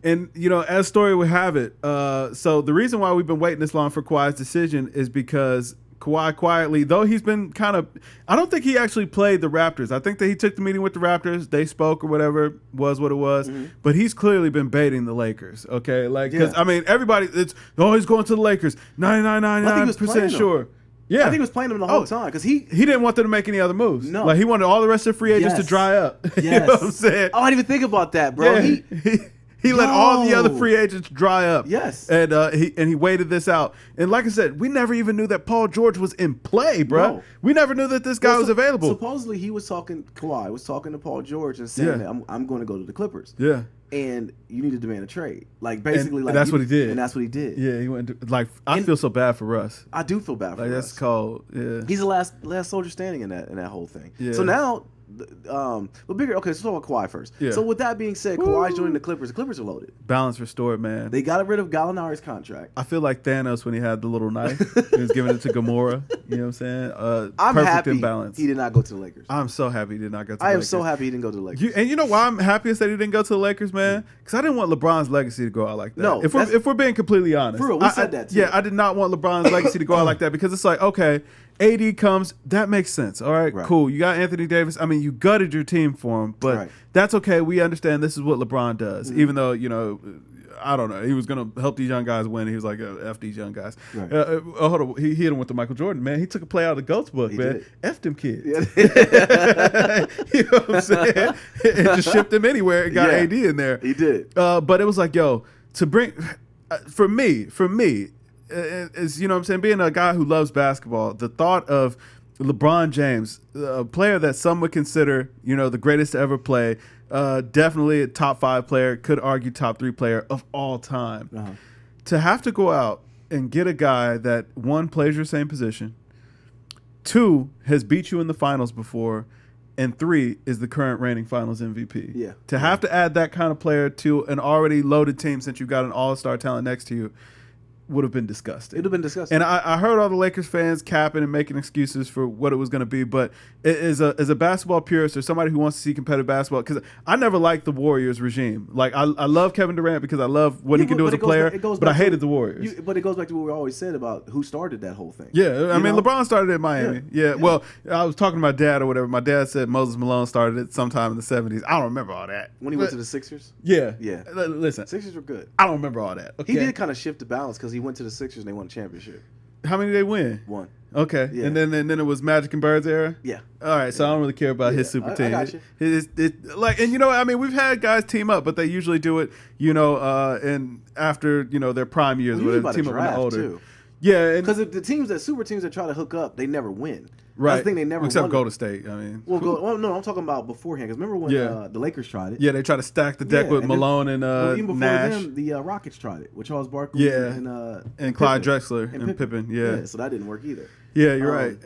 Speaker 2: And, as story would have it, so the reason why we've been waiting this long for Kawhi's decision is because Kawhi quietly, though he's been I don't think he actually played the Raptors. I think that he took the meeting with the Raptors. They spoke or whatever, was what it was. Mm-hmm. But he's clearly been baiting the Lakers, okay? Because, everybody, he's going to the Lakers. 99% sure. Yeah.
Speaker 1: I think he was playing them the whole time because he
Speaker 2: didn't want them to make any other moves.
Speaker 1: No.
Speaker 2: Like, he wanted all the rest of the free agents to dry up.
Speaker 1: Yes.
Speaker 2: You know what I'm saying?
Speaker 1: Oh, I didn't even think about that, bro.
Speaker 2: Yeah. He let all the other free agents dry up.
Speaker 1: Yes.
Speaker 2: And he waited this out. And like I said, we never even knew that Paul George was in play, bro.
Speaker 1: No.
Speaker 2: We never knew that this guy was available.
Speaker 1: Supposedly Kawhi was talking to Paul George and saying that I'm going to go to the Clippers.
Speaker 2: Yeah.
Speaker 1: And you need to demand a trade. Like, basically,
Speaker 2: and that's what he did.
Speaker 1: And that's what he did.
Speaker 2: Yeah, he went to, I feel so bad for Russ.
Speaker 1: I do feel bad for Russ.
Speaker 2: That's cold. Yeah.
Speaker 1: He's the last soldier standing in that whole thing.
Speaker 2: Yeah.
Speaker 1: So now the bigger. Okay, so talk about Kawhi first. Yeah. So with that being said, Kawhi's joining the Clippers. The Clippers are loaded.
Speaker 2: Balance restored, man.
Speaker 1: They got rid of Gallinari's contract.
Speaker 2: I feel like Thanos when he had the little knife. He was giving it to Gamora. You know what I'm saying?
Speaker 1: I'm
Speaker 2: perfect
Speaker 1: happy
Speaker 2: imbalance.
Speaker 1: He did not go to the Lakers.
Speaker 2: I'm so happy he did not go to the
Speaker 1: Lakers. I am
Speaker 2: Lakers.
Speaker 1: so happy he didn't go to the Lakers.
Speaker 2: And you know why I'm happiest that he didn't go to the Lakers, man? Because I didn't want LeBron's legacy to go out like that.
Speaker 1: No.
Speaker 2: If we're being completely honest.
Speaker 1: For real, we said that too.
Speaker 2: Yeah, I did not want LeBron's legacy to go out like that because it's like, okay, AD comes, that makes sense. All right, cool. You got Anthony Davis. I mean, you gutted your team for him, but that's okay. We understand this is what LeBron does, even though, I don't know. He was going to help these young guys win. He was like, F these young guys. Right. Hold on. He hit him with the Michael Jordan, man. He took a play out of the GOAT's book, man.
Speaker 1: Did.
Speaker 2: F them kids. Yeah. You know what I'm saying? And just shipped him anywhere and got AD in there.
Speaker 1: He did.
Speaker 2: But it was like, to bring, for me, is, you know what I'm saying, being a guy who loves basketball, the thought of LeBron James, a player that some would consider, the greatest to ever play, definitely a top 5 player, could argue top 3 player of all time, to have to go out and get a guy that, 1, plays your same position, 2, has beat you in the finals before, and 3, is the current reigning finals MVP.
Speaker 1: Yeah.
Speaker 2: To have to add that kind of player to an already loaded team since you've got an all-star talent next to you would have been disgusting.
Speaker 1: It would have been disgusting.
Speaker 2: And I heard all the Lakers fans capping and making excuses for what it was going to be, but as a basketball purist or somebody who wants to see competitive basketball, because I never liked the Warriors regime. Like, I love Kevin Durant because I love what he can do as a player, but I hated the Warriors.
Speaker 1: But it goes back to what we always said about who started that whole thing.
Speaker 2: Yeah, I mean, LeBron started in Miami. Yeah. Well, I was talking to my dad or whatever. My dad said Moses Malone started it sometime in the 70s. I don't remember all that.
Speaker 1: When he went to the Sixers?
Speaker 2: Yeah.
Speaker 1: Listen. Sixers were good.
Speaker 2: I don't remember all that. Okay.
Speaker 1: He did kind of shift the balance because he went to the Sixers and they won a championship.
Speaker 2: How many did they win?
Speaker 1: 1.
Speaker 2: Okay. Yeah. And then it was Magic and Bird's era?
Speaker 1: Yeah.
Speaker 2: All right, so I don't really care about his super team.
Speaker 1: I got you.
Speaker 2: And we've had guys team up, but they usually do it, and after, their prime years, whatever, team up when they're older. Too. Yeah,
Speaker 1: because the super teams that try to hook up, they never win.
Speaker 2: Right.
Speaker 1: That's the thing, they never
Speaker 2: except
Speaker 1: won.
Speaker 2: Golden State. I mean,
Speaker 1: no, I'm talking about beforehand. Because remember when the Lakers tried it?
Speaker 2: Yeah, they tried to stack the deck with Malone and
Speaker 1: even before
Speaker 2: Nash.
Speaker 1: them, the Rockets tried it with Charles Barkley
Speaker 2: and Clyde Drexler and Pippen. Yeah,
Speaker 1: so that didn't work either.
Speaker 2: Yeah, you're right.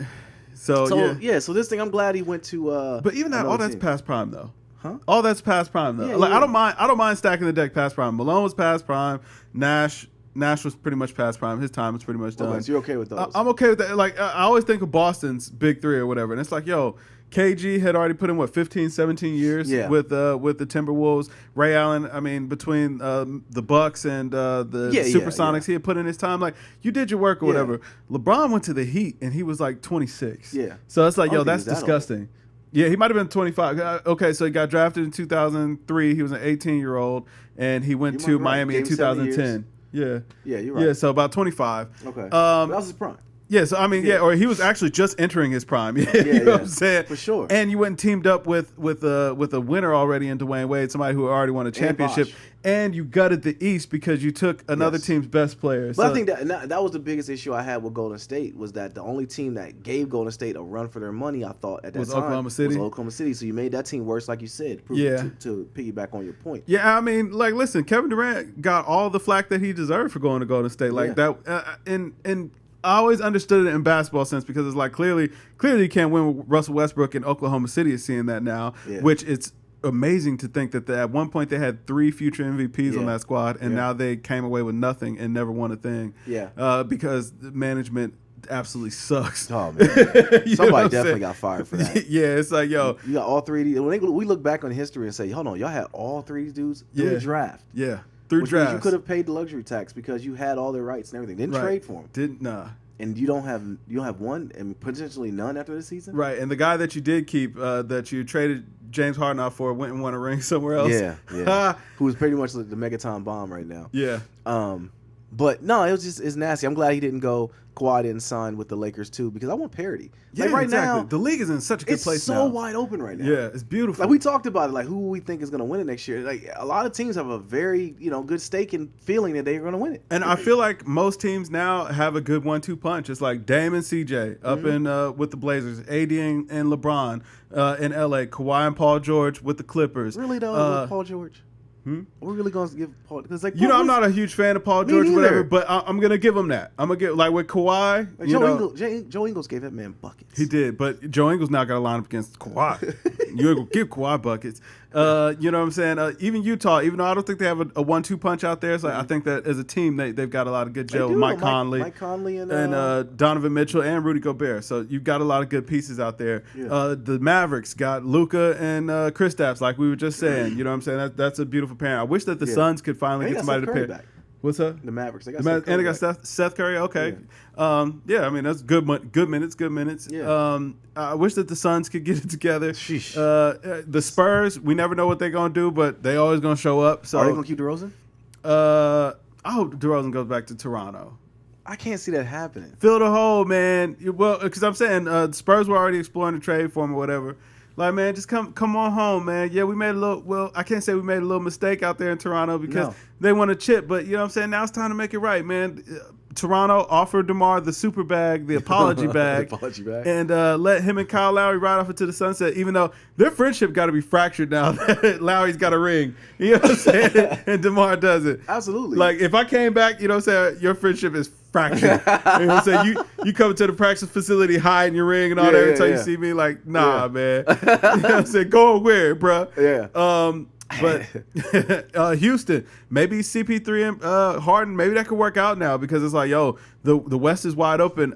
Speaker 2: So
Speaker 1: this thing, I'm glad he went to.
Speaker 2: But even that, all that's past prime though.
Speaker 1: Huh?
Speaker 2: All that's past prime though. I don't mind stacking the deck past prime. Malone was past prime. Nash was pretty much past prime. His time was pretty much done.
Speaker 1: Okay, so you're okay with those?
Speaker 2: I'm okay with that. Like, I always think of Boston's big 3 or whatever, and it's like, KG had already put in 15, 17 years with the Timberwolves. Ray Allen, I mean, between the Bucks and the Supersonics, he had put in his time. Like, you did your work or whatever. LeBron went to the Heat and he was like 26.
Speaker 1: Yeah.
Speaker 2: So it's like, that's disgusting. Yeah, he might have been 25. Okay, so he got drafted in 2003. He was an 18-year-old, and he went to Miami in 2010. Yeah.
Speaker 1: Yeah, you're right.
Speaker 2: Yeah, so about 25.
Speaker 1: Okay. That was his prime.
Speaker 2: Yeah, so I mean, or he was actually just entering his prime. You know what I'm saying?
Speaker 1: For sure.
Speaker 2: And you went and teamed up with a winner already in Dwayne Wade, somebody who already won a championship, and you gutted the East because you took another team's best player.
Speaker 1: But I think that was the biggest issue I had with Golden State, was that the only team that gave Golden State a run for their money, I thought at that
Speaker 2: was
Speaker 1: time,
Speaker 2: Oklahoma City.
Speaker 1: was Oklahoma City. So you made that team worse, like you said. To piggyback on your point.
Speaker 2: Yeah, I mean, like, listen, Kevin Durant got all the flack that he deserved for going to Golden State, like that, and always understood it in basketball sense because it's like clearly you can't win with Russell Westbrook, and Oklahoma City is seeing that now, which it's amazing to think that at one point they had 3 future MVPs on that squad, and now they came away with nothing and never won a thing. Yeah, because the management absolutely sucks.
Speaker 1: Oh man, somebody definitely got fired for that.
Speaker 2: Yeah, it's like, yo,
Speaker 1: you got all 3 of these. When we look back on history and say, hold on, y'all had all 3 of these dudes through the draft.
Speaker 2: Yeah, through drafts.
Speaker 1: You could have paid the luxury tax because you had all their rights and everything. Didn't trade for them. And you don't have one and potentially none after the season.
Speaker 2: Right, and the guy that you did keep, that you traded James Harden off for, went and won a ring somewhere else.
Speaker 1: Yeah. Who's pretty much the Megaton bomb right now.
Speaker 2: Yeah.
Speaker 1: But no, it's nasty. I'm glad he didn't go. Kawhi didn't sign with the Lakers too because I want parity. Like right now,
Speaker 2: the league is in such a good place
Speaker 1: now. It's so wide open right now.
Speaker 2: Yeah, it's beautiful.
Speaker 1: Like we talked about it, like who we think is going to win it next year. Like a lot of teams have a very good stake in feeling that they're going to win it.
Speaker 2: And I feel like most teams now have a good 1-2 punch. It's like Dame and CJ up in with the Blazers, AD and LeBron in LA, Kawhi and Paul George with the Clippers.
Speaker 1: Really though, with Paul George. We're really going to give Paul because like
Speaker 2: I'm not a huge fan of Paul George, whatever, but I'm gonna give him that. I'm gonna give like with Kawhi.
Speaker 1: Like Joe Ingles gave that man buckets.
Speaker 2: He did, but Joe Ingles now got to line up against Kawhi. You ain't gonna give Kawhi buckets. You know what I'm saying? Even Utah, even though I don't think they have a 1-2 punch out there, so I think that as a team they've got a lot of good gel with Mike Conley and Donovan Mitchell and Rudy Gobert. So you've got a lot of good pieces out there. Yeah. The Mavericks got Luka and Kristaps, like we were just saying. You know what I'm saying? That's a beautiful pairing. I wish that the Suns could finally get somebody to pair.
Speaker 1: Back.
Speaker 2: What's up?
Speaker 1: The Mavericks. They
Speaker 2: got Seth Curry. Okay. Yeah. I mean, that's good minutes. Yeah. I wish that the Suns could get it together.
Speaker 1: Sheesh.
Speaker 2: The Spurs, we never know what they're going to do, but they always going to show up. So
Speaker 1: are they going to keep DeRozan?
Speaker 2: I hope DeRozan goes back to Toronto.
Speaker 1: I can't see that happening.
Speaker 2: Fill the hole, man. Well, because I'm saying the Spurs were already exploring the trade for him or whatever. Like, man, just come on home, man. Yeah, we made a little, well, I can't say we made a little mistake out there in Toronto because they want a chip, but you know what I'm saying? Now it's time to make it right, man. Toronto offered DeMar the super bag, the apology bag, and let him and Kyle Lowry ride off into the sunset, even though their friendship got to be fractured now that Lowry's got a ring. You know what I'm saying? And DeMar doesn't.
Speaker 1: Absolutely.
Speaker 2: Like, if I came back, you know what I'm saying, your friendship is fractured. You know what I'm saying? You come to the practice facility hiding your ring and all that every time you see me, like, nah, man. You know what I'm saying? Go where, bro?
Speaker 1: Yeah.
Speaker 2: But Houston, maybe CP3 and Harden, maybe that could work out now because it's like, yo, the West is wide open.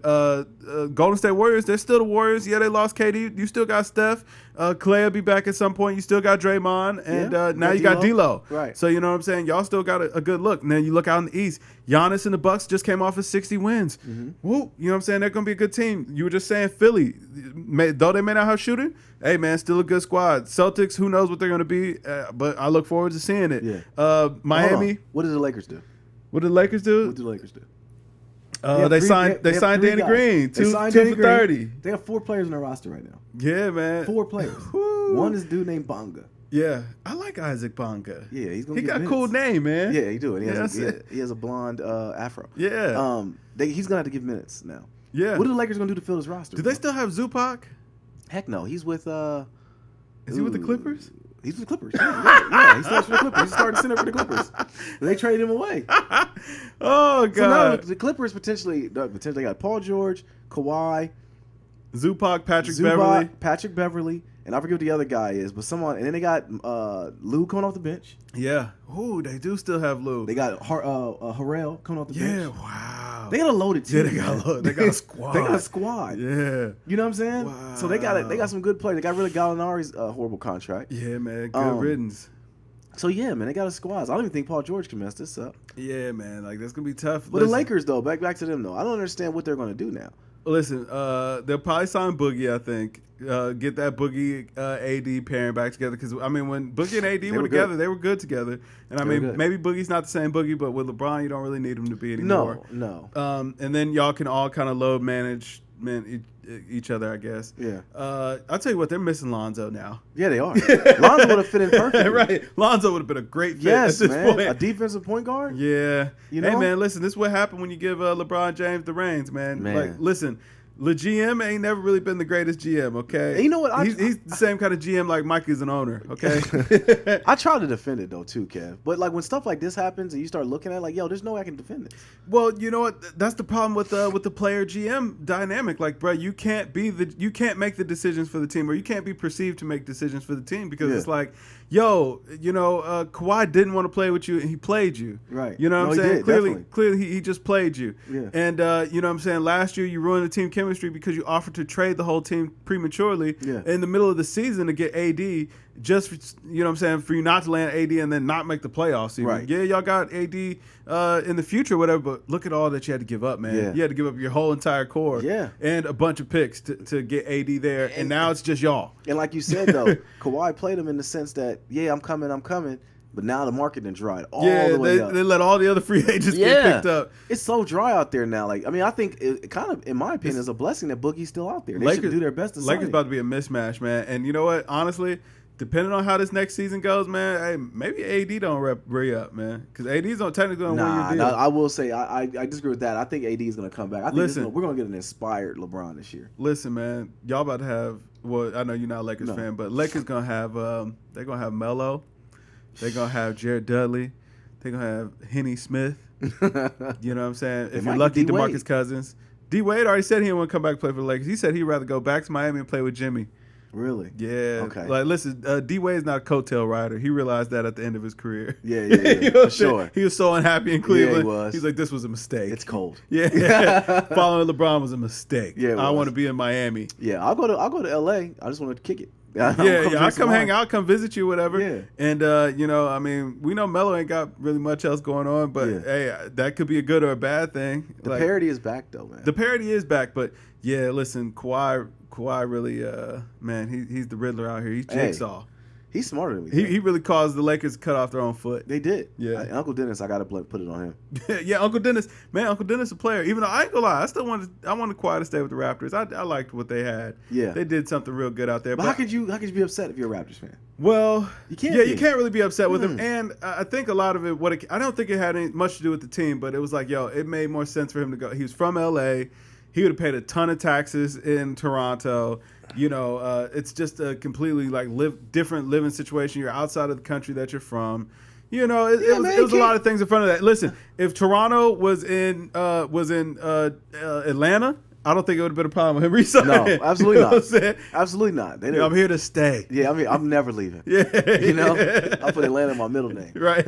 Speaker 2: Golden State Warriors, they're still the Warriors. Yeah, they lost KD. You still got Steph. Clay will be back at some point. You still got Draymond, and now you got D'Lo.
Speaker 1: Right.
Speaker 2: So you know what I'm saying. Y'all still got a good look. And then you look out in the East. Giannis and the Bucks just came off of 60 wins. Woo, you know what I'm saying. They're gonna be a good team. You were just saying Philly, though they may not have shooting. Hey man, still a good squad. Celtics, who knows what they're gonna be, but I look forward to seeing it.
Speaker 1: Yeah.
Speaker 2: Miami.
Speaker 1: What did the Lakers do?
Speaker 2: What did the Lakers do?
Speaker 1: What did the Lakers do?
Speaker 2: They signed Danny Green. Two for 30.
Speaker 1: They have 4 players on their roster right now.
Speaker 2: Yeah, man.
Speaker 1: 4 players. One is a dude named Bonga.
Speaker 2: Yeah, I like Isaac Bonga.
Speaker 1: Yeah,
Speaker 2: he got a cool name, man.
Speaker 1: Yeah, he do. And he has a blonde afro.
Speaker 2: Yeah.
Speaker 1: He's gonna have to give minutes now.
Speaker 2: Yeah.
Speaker 1: What are the Lakers gonna do to fill his roster?
Speaker 2: Do they still have Zupac?
Speaker 1: Heck no. He's with.
Speaker 2: Is he with the Clippers?
Speaker 1: He's with the Clippers. Yeah, he starts for the Clippers. He's starting center for the Clippers. They traded him away.
Speaker 2: Oh god.
Speaker 1: So now the Clippers potentially got Paul George, Kawhi,
Speaker 2: Zupac,
Speaker 1: Patrick Beverly, and I forget what the other guy is, but someone. And then they got Lou coming off the bench.
Speaker 2: Yeah. Ooh, they do still have Lou.
Speaker 1: They got Harrell coming off the bench.
Speaker 2: Yeah. Wow.
Speaker 1: They got a loaded team.
Speaker 2: Yeah, they got a squad.
Speaker 1: They got a squad.
Speaker 2: Yeah.
Speaker 1: You know what I'm saying?
Speaker 2: Wow.
Speaker 1: So they got some good players. They got rid of Gallinari's horrible contract.
Speaker 2: Yeah, man. Good riddance.
Speaker 1: So yeah, man, they got a squad. I don't even think Paul George can mess this up.
Speaker 2: Yeah, man. Like that's gonna be tough.
Speaker 1: But the Lakers though, back to them though. I don't understand what they're gonna do now.
Speaker 2: Listen, they'll probably sign Boogie, I think. Get that Boogie AD pairing back together. Because, I mean, when Boogie and AD were together, they were good together. And, I mean, maybe Boogie's not the same Boogie, but with LeBron, you don't really need him to be anymore.
Speaker 1: No.
Speaker 2: And then y'all can all kind of load manage each other, I guess.
Speaker 1: Yeah.
Speaker 2: I'll tell you what, they're missing Lonzo now.
Speaker 1: Yeah, they are. Lonzo would have fit in perfectly.
Speaker 2: Right. Lonzo would have been a great fit at this point.
Speaker 1: A defensive point guard?
Speaker 2: Yeah.
Speaker 1: You know?
Speaker 2: Hey, man, listen, this is what happened when you give LeBron James the reins, man. Like, listen, The GM ain't never really been the greatest GM, okay?
Speaker 1: And you know what?
Speaker 2: He's the same kind of GM like Mike is an owner, okay?
Speaker 1: I try to defend it though too, Kev. But like when stuff like this happens and you start looking at it, like, yo, there's no way I can defend it.
Speaker 2: Well, you know what? That's the problem with the player GM dynamic. Like, bro, you can't make the decisions for the team, or you can't be perceived to make decisions for the team because it's like, yo, Kawhi didn't want to play with you and he played you.
Speaker 1: Right.
Speaker 2: You know what I'm saying?
Speaker 1: Did,
Speaker 2: clearly he just played you.
Speaker 1: Yeah.
Speaker 2: And you know what I'm saying? Last year you ruined the team chemistry because you offered to trade the whole team prematurely in the middle of the season to get AD just for, you know what I'm saying, for you not to land AD and then not make the playoffs even.
Speaker 1: Right.
Speaker 2: Yeah, y'all got AD in the future, whatever, but look at all that you had to give up, man.
Speaker 1: Yeah.
Speaker 2: You had to give up your whole entire core and a bunch of picks to get AD there, and now it's just y'all.
Speaker 1: And like you said, though, Kawhi played him in the sense that, I'm coming, but now the market done dried all the way up.
Speaker 2: They let all the other free agents get picked up.
Speaker 1: It's so dry out there now. Like, I mean, I think it kind of, in my opinion, is a blessing that Boogie's still out there. They should do their best to sign
Speaker 2: Lakers
Speaker 1: him.
Speaker 2: about to be a mismatch, man. And you know what? Honestly, depending on how this next season goes, man, hey, maybe AD don't re-up, man. Because AD's technically going to win your deal.
Speaker 1: Nah, I will say, I disagree with that. I think AD is going to come back. I think we're going to get an inspired LeBron this year.
Speaker 2: Listen, man, y'all about to have, well, I know you're not a Lakers fan, but Lakers going to have, they're going to have Melo. They're going to have Jared Dudley. They're going to have Henny Smith. You know what I'm saying? If you're lucky, DeMarcus Cousins. D-Wade already said he didn't want to come back and play for the Lakers. He said he'd rather go back to Miami and play with Jimmy.
Speaker 1: Really?
Speaker 2: Yeah.
Speaker 1: Okay.
Speaker 2: Like, listen, D-Wade's not a coattail rider. He realized that at the end of his career.
Speaker 1: Yeah, you know for sure.
Speaker 2: He was so unhappy in Cleveland.
Speaker 1: Yeah, he was.
Speaker 2: He's like, this was a mistake.
Speaker 1: It's cold.
Speaker 2: Yeah. Following LeBron was a mistake.
Speaker 1: Yeah,
Speaker 2: I want to be in Miami.
Speaker 1: Yeah, I'll go to L.A. I just want to kick it.
Speaker 2: I'll come hang out, come visit you, whatever.
Speaker 1: Yeah.
Speaker 2: And, I mean, we know Melo ain't got really much else going on, but, hey, that could be a good or a bad thing.
Speaker 1: The parody is back, though, man.
Speaker 2: The parody is back, but, yeah, listen, Kawhi really, man, he's the Riddler out here. He's Jigsaw.
Speaker 1: He's smarter than me.
Speaker 2: He really caused the Lakers to cut off their own foot.
Speaker 1: They did.
Speaker 2: Yeah.
Speaker 1: Uncle Dennis, I got to put it on him.
Speaker 2: Yeah, Uncle Dennis. Man, Uncle Dennis a player. Even though I ain't gonna lie, I wanted Kawhi to stay with the Raptors. I liked what they had.
Speaker 1: Yeah.
Speaker 2: They did something real good out there.
Speaker 1: But how could you be upset if you're a Raptors fan?
Speaker 2: Well,
Speaker 1: you can't.
Speaker 2: Yeah, you can't really be upset with him. And I think a lot of it, I don't think it had much to do with the team, but it was like, it made more sense for him to go. He was from LA. He would have paid a ton of taxes in Toronto. It's just a completely different living situation. You're outside of the country that you're from. It was a lot of things in front of that. Listen, if Toronto was in Atlanta, I don't think it would have been a problem with him resigning.
Speaker 1: No, absolutely not. Absolutely not.
Speaker 2: I'm here to stay.
Speaker 1: Yeah, I mean, I'm never leaving.
Speaker 2: Yeah,
Speaker 1: I'll put Atlanta in my middle name.
Speaker 2: Right.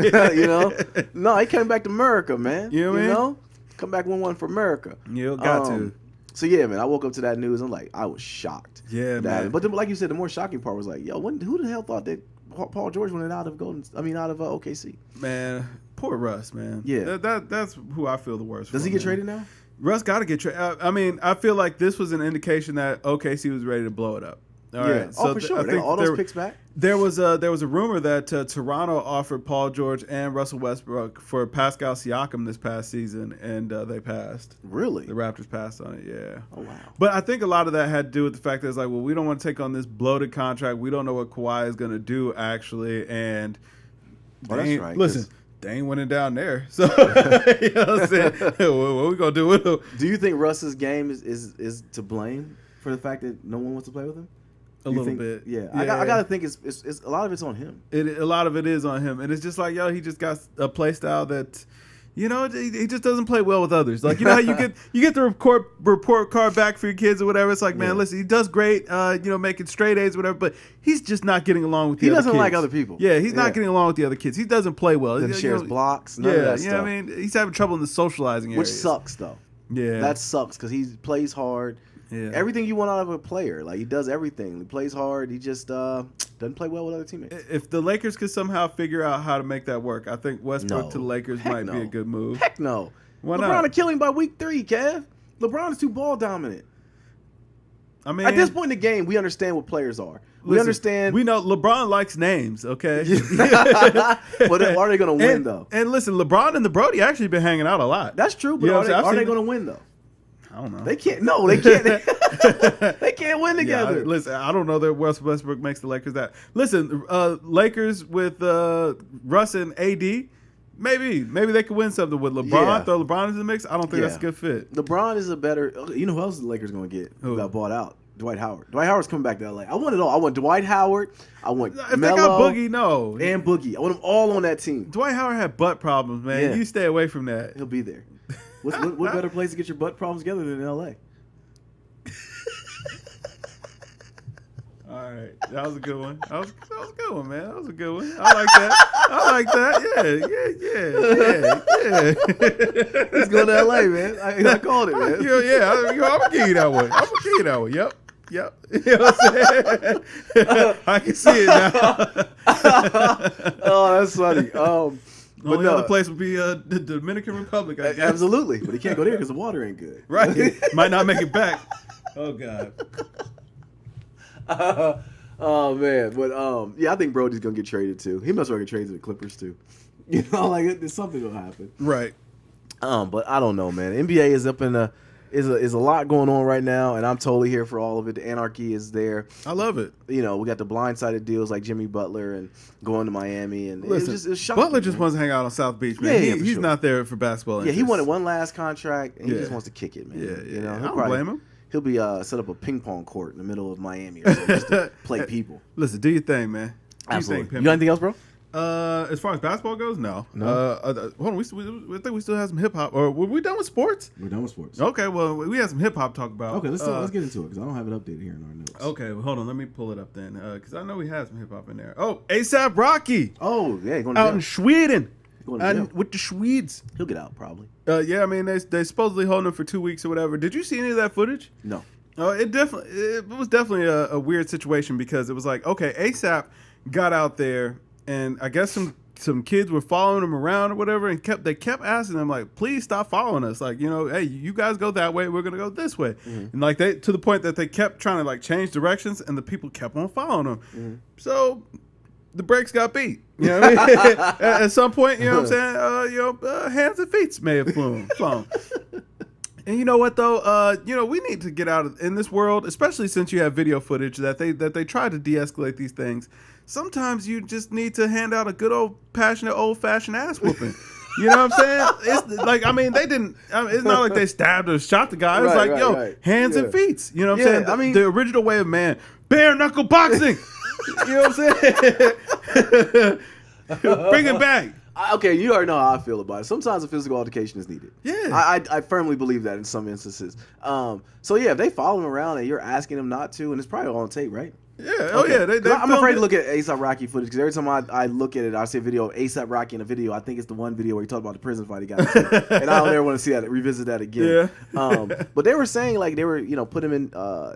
Speaker 1: No, he came back to America, man.
Speaker 2: You know what I mean?
Speaker 1: Come back 1-1 for America.
Speaker 2: You got to.
Speaker 1: So yeah, man, I woke up to that news. I was shocked.
Speaker 2: Yeah, man.
Speaker 1: But like you said, the more shocking part was like, who the hell thought that Paul George went out of OKC?
Speaker 2: Man, poor Russ, man.
Speaker 1: Yeah,
Speaker 2: that's who I feel the worst.
Speaker 1: Does he get traded now?
Speaker 2: Russ got to get traded. I mean, I feel like this was an indication that OKC was ready to blow it up. All right.
Speaker 1: So for sure. They got all those picks back.
Speaker 2: There was a rumor that Toronto offered Paul George and Russell Westbrook for Pascal Siakam this past season, and they passed.
Speaker 1: Really?
Speaker 2: The Raptors passed on it. Yeah.
Speaker 1: Oh wow.
Speaker 2: But I think a lot of that had to do with the fact that it's like, well, we don't want to take on this bloated contract. We don't know what Kawhi is going to do actually, and
Speaker 1: that's right.
Speaker 2: Listen. They ain't winning down there. So, you know what I'm saying? What we going to do with him?
Speaker 1: Do you think Russ's game is to blame for the fact that no one wants to play with him?
Speaker 2: A little bit.
Speaker 1: Yeah. I got to think it's a lot of it's on him.
Speaker 2: A lot of it is on him. And it's just like, he just got a play style that, he just doesn't play well with others. Like, how you get the report card back for your kids or whatever. It's like, man, listen, he does great, making straight A's or whatever, but he's just not getting along with the other kids. He doesn't
Speaker 1: like other people.
Speaker 2: Yeah, he's not getting along with the other kids. He doesn't play well.
Speaker 1: He shares blocks. None of that stuff.
Speaker 2: You know what I mean? He's having trouble in the socializing areas.
Speaker 1: Which sucks, though.
Speaker 2: Yeah.
Speaker 1: That sucks because he plays hard. Yeah. Everything you want out of a player. Like, he does everything. He plays hard. He just doesn't play well with other teammates.
Speaker 2: If the Lakers could somehow figure out how to make that work, I think Westbrook to the Lakers might be a good move.
Speaker 1: Heck no.
Speaker 2: Why
Speaker 1: LeBron
Speaker 2: not?
Speaker 1: will kill him by week 3, Kev. LeBron is too ball dominant.
Speaker 2: I mean,
Speaker 1: at this point in the game, we understand what players are. We understand.
Speaker 2: We know LeBron likes names, okay?
Speaker 1: But are they going to win, though?
Speaker 2: And listen, LeBron and the Brody actually been hanging out a lot.
Speaker 1: That's true, but are they going to win, though?
Speaker 2: I don't know.
Speaker 1: They can't. No, they can't. They can't win together.
Speaker 2: Yeah, listen, I don't know that Westbrook makes the Lakers that. Listen, Lakers with Russ and AD, Maybe they could win something with LeBron.
Speaker 1: Yeah.
Speaker 2: Throw LeBron into the mix. I don't think that's a good fit.
Speaker 1: LeBron is a better. You know who else the Lakers going to get?
Speaker 2: Who
Speaker 1: Got bought out? Dwight Howard. Dwight Howard's coming back to LA. I want it all. I want Dwight Howard. I want
Speaker 2: If
Speaker 1: Melo
Speaker 2: they got Boogie, no.
Speaker 1: and Boogie. I want them all on that team.
Speaker 2: Dwight Howard had butt problems, man.
Speaker 1: Yeah.
Speaker 2: You stay away from that.
Speaker 1: He'll be there. What better place to get your butt problems together than LA?
Speaker 2: All right, that was a good one. That was a good one, man. That was a good one. I like that. Yeah.
Speaker 1: He's going to LA, man. I called it, man.
Speaker 2: I'm gonna give you that one. Yep. You know what I'm saying? I can see it now.
Speaker 1: Oh, that's funny. But
Speaker 2: Only
Speaker 1: no,
Speaker 2: other place would be the Dominican Republic, I guess.
Speaker 1: absolutely. But he can't go there because the water ain't good.
Speaker 2: Right. Might not make it back. Oh, God.
Speaker 1: Oh man, but yeah, I think Brody's gonna get traded too. He must well get traded to the Clippers too. You know, like there's something gonna happen.
Speaker 2: Right.
Speaker 1: But I don't know, man. NBA is up in is a lot going on right now, and I'm totally here for all of it. The anarchy is there.
Speaker 2: I love it.
Speaker 1: You know, we got the blindsided deals like Jimmy Butler and going to Miami, and
Speaker 2: Listen,
Speaker 1: it's shocking.
Speaker 2: Butler just
Speaker 1: man.
Speaker 2: wants to hang out on South Beach, man.
Speaker 1: Yeah,
Speaker 2: He's
Speaker 1: sure.
Speaker 2: not there for basketball.
Speaker 1: Yeah, he
Speaker 2: interests.
Speaker 1: wanted one last contract, and he
Speaker 2: Yeah.
Speaker 1: just wants to kick it, man.
Speaker 2: Yeah.
Speaker 1: You know,
Speaker 2: I don't blame him.
Speaker 1: He'll be set up a ping pong court in the middle of Miami or something just to play people.
Speaker 2: Listen, do your thing, man.
Speaker 1: Absolutely. You got anything else, bro?
Speaker 2: As far as basketball goes, no.
Speaker 1: No?
Speaker 2: Hold on, we think we still have some hip hop. Or were we done with sports?
Speaker 1: We're done with sports.
Speaker 2: Okay, well, we had some hip hop to talk about.
Speaker 1: Okay, let's get into it because I don't have it updated here in our notes.
Speaker 2: Okay, well, hold on, let me pull it up then, because I know we had some hip hop in there. Oh, ASAP Rocky
Speaker 1: Oh, yeah, going to
Speaker 2: out
Speaker 1: jail.
Speaker 2: in Sweden,
Speaker 1: Going to jail.
Speaker 2: and with the Swedes.
Speaker 1: He'll get out probably.
Speaker 2: Yeah, I mean they supposedly holding him for 2 weeks or whatever. Did you see any of that footage?
Speaker 1: No.
Speaker 2: Oh, it was definitely a weird situation because it was like, okay, ASAP got out there, and I guess some kids were following him around or whatever, and they kept asking him like, please stop following us, like, you know, hey, you guys go that way, we're gonna go this way, and like they to the point that they kept trying to like change directions, and the people kept on following him. So the brakes got beat. You know what I mean? At some point, you know what I'm saying? Hands and feet may have flown. And you know what though? We need to get out in this world, especially since you have video footage that they try to de-escalate these things. Sometimes you just need to hand out a good old fashioned ass whooping. You know what I'm saying? It's like, I mean, they didn't. It's not like they stabbed or shot the guy. It was like, hands and feet. You know what I'm saying?
Speaker 1: I mean,
Speaker 2: the original way of man, bare knuckle boxing. You know what I'm saying? Bring it back.
Speaker 1: Okay, you already know how I feel about it. Sometimes a physical altercation is needed.
Speaker 2: Yeah.
Speaker 1: I firmly believe that in some instances. So yeah, if they follow him around and you're asking them not to, and it's probably on tape, right?
Speaker 2: Yeah. Oh
Speaker 1: Okay.
Speaker 2: yeah. They
Speaker 1: I'm afraid
Speaker 2: filmed
Speaker 1: to look at ASAP Rocky footage because every time I look at it, I see a video of ASAP Rocky in a video. I think it's the one video where he talked about the prison fight he got into, and I don't ever want to see that, revisit that again.
Speaker 2: Yeah.
Speaker 1: But they were saying like they were, put him in.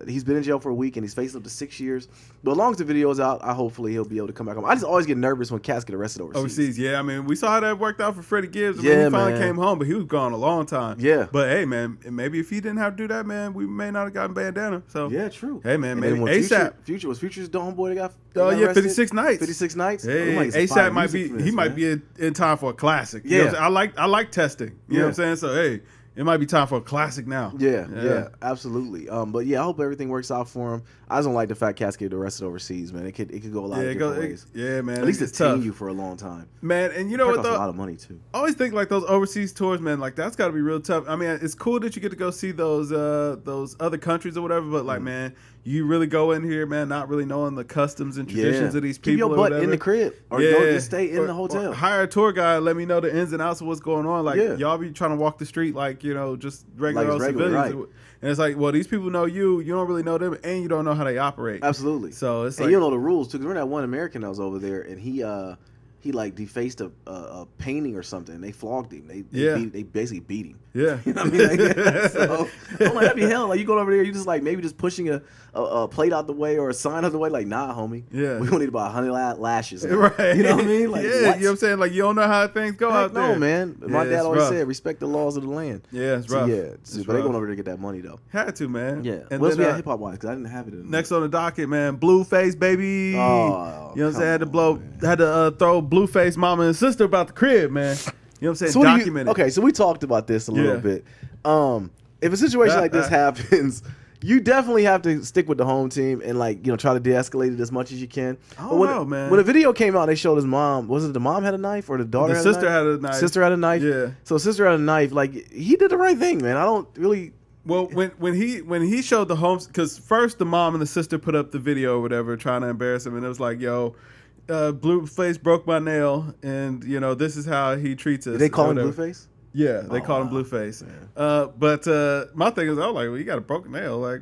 Speaker 1: He's been in jail for a week and he's facing up to 6 years. But as long as the video is out, hopefully he'll be able to come back home. I just always get nervous when cats get arrested overseas.
Speaker 2: Yeah. I mean, we saw how that worked out for Freddie Gibbs when
Speaker 1: Yeah,
Speaker 2: he finally
Speaker 1: man.
Speaker 2: came home, but he was gone a long time.
Speaker 1: Yeah.
Speaker 2: But hey, man, maybe if he didn't have to do that, man, we may not have gotten bandana. So
Speaker 1: Yeah, true.
Speaker 2: Hey, man,
Speaker 1: And
Speaker 2: maybe
Speaker 1: then when
Speaker 2: ASAP.
Speaker 1: Future's the homeboy that got.
Speaker 2: Oh
Speaker 1: got
Speaker 2: yeah,
Speaker 1: arrested?
Speaker 2: 56 nights.
Speaker 1: 56 nights.
Speaker 2: Hey,
Speaker 1: We might get some fire
Speaker 2: ASAP might be
Speaker 1: music from this,
Speaker 2: might
Speaker 1: man.
Speaker 2: be in time for a classic. You
Speaker 1: Yeah.
Speaker 2: know what I'm saying? I like testing. You know what I'm
Speaker 1: Yeah.
Speaker 2: saying? So hey, it might be time for a classic now.
Speaker 1: Yeah, absolutely. But yeah, I hope everything works out for him. I just don't like the fact cats get arrested overseas, man. It could go a lot of different ways.
Speaker 2: Yeah, man.
Speaker 1: At least
Speaker 2: it's
Speaker 1: detain
Speaker 2: tough,
Speaker 1: you for a long time.
Speaker 2: man. And you know
Speaker 1: That
Speaker 2: what
Speaker 1: costs a
Speaker 2: though?
Speaker 1: lot of money too.
Speaker 2: I always think like those overseas tours, man. Like that's got to be real tough. I mean, it's cool that you get to go see those other countries or whatever. But like, man, you really go in here, man, not really knowing the customs and traditions of these people.
Speaker 1: Keep your
Speaker 2: or
Speaker 1: butt
Speaker 2: whatever.
Speaker 1: in the crib, or go just stay in
Speaker 2: Or-
Speaker 1: the hotel.
Speaker 2: or hire a tour guide. Let me know the ins and outs of what's going on. Like
Speaker 1: Yeah.
Speaker 2: y'all be trying to walk the street like just regular
Speaker 1: Like
Speaker 2: old
Speaker 1: it's regular,
Speaker 2: civilians.
Speaker 1: right.
Speaker 2: And it's like, well, these people know you. You don't really know them, and you don't know how they operate.
Speaker 1: Absolutely.
Speaker 2: So it's
Speaker 1: And
Speaker 2: like,
Speaker 1: you don't know the rules too. Because remember that one American that was over there, and he like defaced a painting or something. They flogged him. They basically beat him.
Speaker 2: yeah.
Speaker 1: You know what I mean? Like, so I'm like, that'd be hell. Like you going over there, you just like maybe just pushing a plate out the way or a sign out the way. Like, nah, homie.
Speaker 2: Yeah.
Speaker 1: We gonna need about 100 lashes.
Speaker 2: Right.
Speaker 1: You know what I mean? Like,
Speaker 2: yeah.
Speaker 1: what?
Speaker 2: You know what I'm saying? Like you don't know how things go
Speaker 1: Heck
Speaker 2: out there.
Speaker 1: no, man. My
Speaker 2: Yeah,
Speaker 1: dad
Speaker 2: it's
Speaker 1: always
Speaker 2: rough.
Speaker 1: said, respect the laws of the land.
Speaker 2: Yeah, it's
Speaker 1: So,
Speaker 2: rough.
Speaker 1: yeah.
Speaker 2: It's
Speaker 1: But they
Speaker 2: rough.
Speaker 1: going over there to get that money though.
Speaker 2: Had to, man.
Speaker 1: Yeah.
Speaker 2: And
Speaker 1: What else
Speaker 2: then,
Speaker 1: we had hip hop wise? Because I didn't have it.
Speaker 2: next on the docket, man, Blueface, baby.
Speaker 1: Oh,
Speaker 2: you know what I'm saying?
Speaker 1: come
Speaker 2: Had to throw Blueface mama and sister about the crib, man. You know what I'm saying?
Speaker 1: So what do you-
Speaker 2: Documented.
Speaker 1: okay, so we talked about this a little
Speaker 2: Yeah.
Speaker 1: bit. If a situation like this happens, you definitely have to stick with the home team and like try to de-escalate it as much as you can.
Speaker 2: I don't know, man.
Speaker 1: When the video came out, they showed his mom. Was it the mom had a knife or the daughter?
Speaker 2: The sister had a knife.
Speaker 1: Sister had a knife.
Speaker 2: Yeah.
Speaker 1: So sister had a knife. Like he did the right thing, man. I don't really.
Speaker 2: Well, when he showed the homes, because first the mom and the sister put up the video or whatever, trying to embarrass him, and it was like, yo, Blueface broke my nail, and this is how he treats us.
Speaker 1: Did they call him Blueface?
Speaker 2: Yeah, they called him Blueface. But my thing is, I was like, well, you got a broken nail. Like,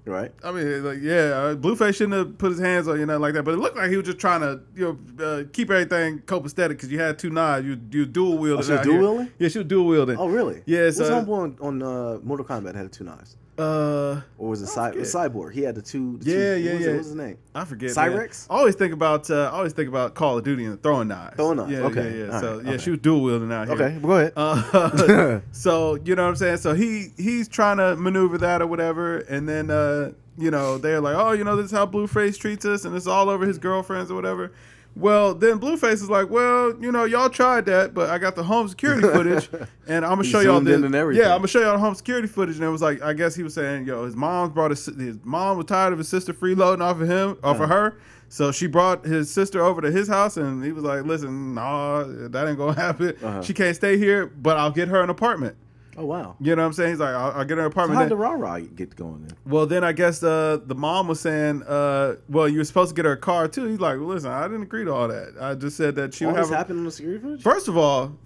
Speaker 1: right.
Speaker 2: Blueface shouldn't have put his hands on you, nothing like that. But it looked like he was just trying to, keep everything copacetic because you had two knives. You dual wielding.
Speaker 1: She was dual wielding?
Speaker 2: Yeah, she was dual wielding.
Speaker 1: Oh, really?
Speaker 2: Yeah.
Speaker 1: What's homeboy on Mortal Kombat had two knives? Or was it Cyborg? He had the two.
Speaker 2: Yeah.
Speaker 1: What's his name?
Speaker 2: I forget.
Speaker 1: Cyrex?
Speaker 2: I always think about Call of Duty and throwing knives.
Speaker 1: Throwing knives.
Speaker 2: Yeah,
Speaker 1: okay.
Speaker 2: Yeah. So
Speaker 1: right.
Speaker 2: she was dual wielding out here.
Speaker 1: Okay, go ahead.
Speaker 2: So you know what I'm saying. So he's trying to maneuver that or whatever, and then they're like, oh, this is how Blueface treats us, and it's all over his girlfriends or whatever. Well, then Blueface is like, well, y'all tried that, but I got the home security footage, and I'm gonna show y'all this. Yeah, I'm gonna show y'all the home security footage, and it was like, I guess he was saying, his mom was tired of his sister freeloading off of her, so she brought his sister over to his house, and he was like, listen, nah, that ain't gonna happen. She can't stay here, but I'll get her an apartment.
Speaker 1: Oh, wow.
Speaker 2: You know what I'm saying? He's like, I'll get her an apartment.
Speaker 1: So how did the rah-rah get going then?
Speaker 2: Well, then I guess the mom was saying, well, you were supposed to get her a car too. He's like, well, listen, I didn't agree to all that. I just said that she would have.
Speaker 1: All this happened on the security footage?
Speaker 2: First of all,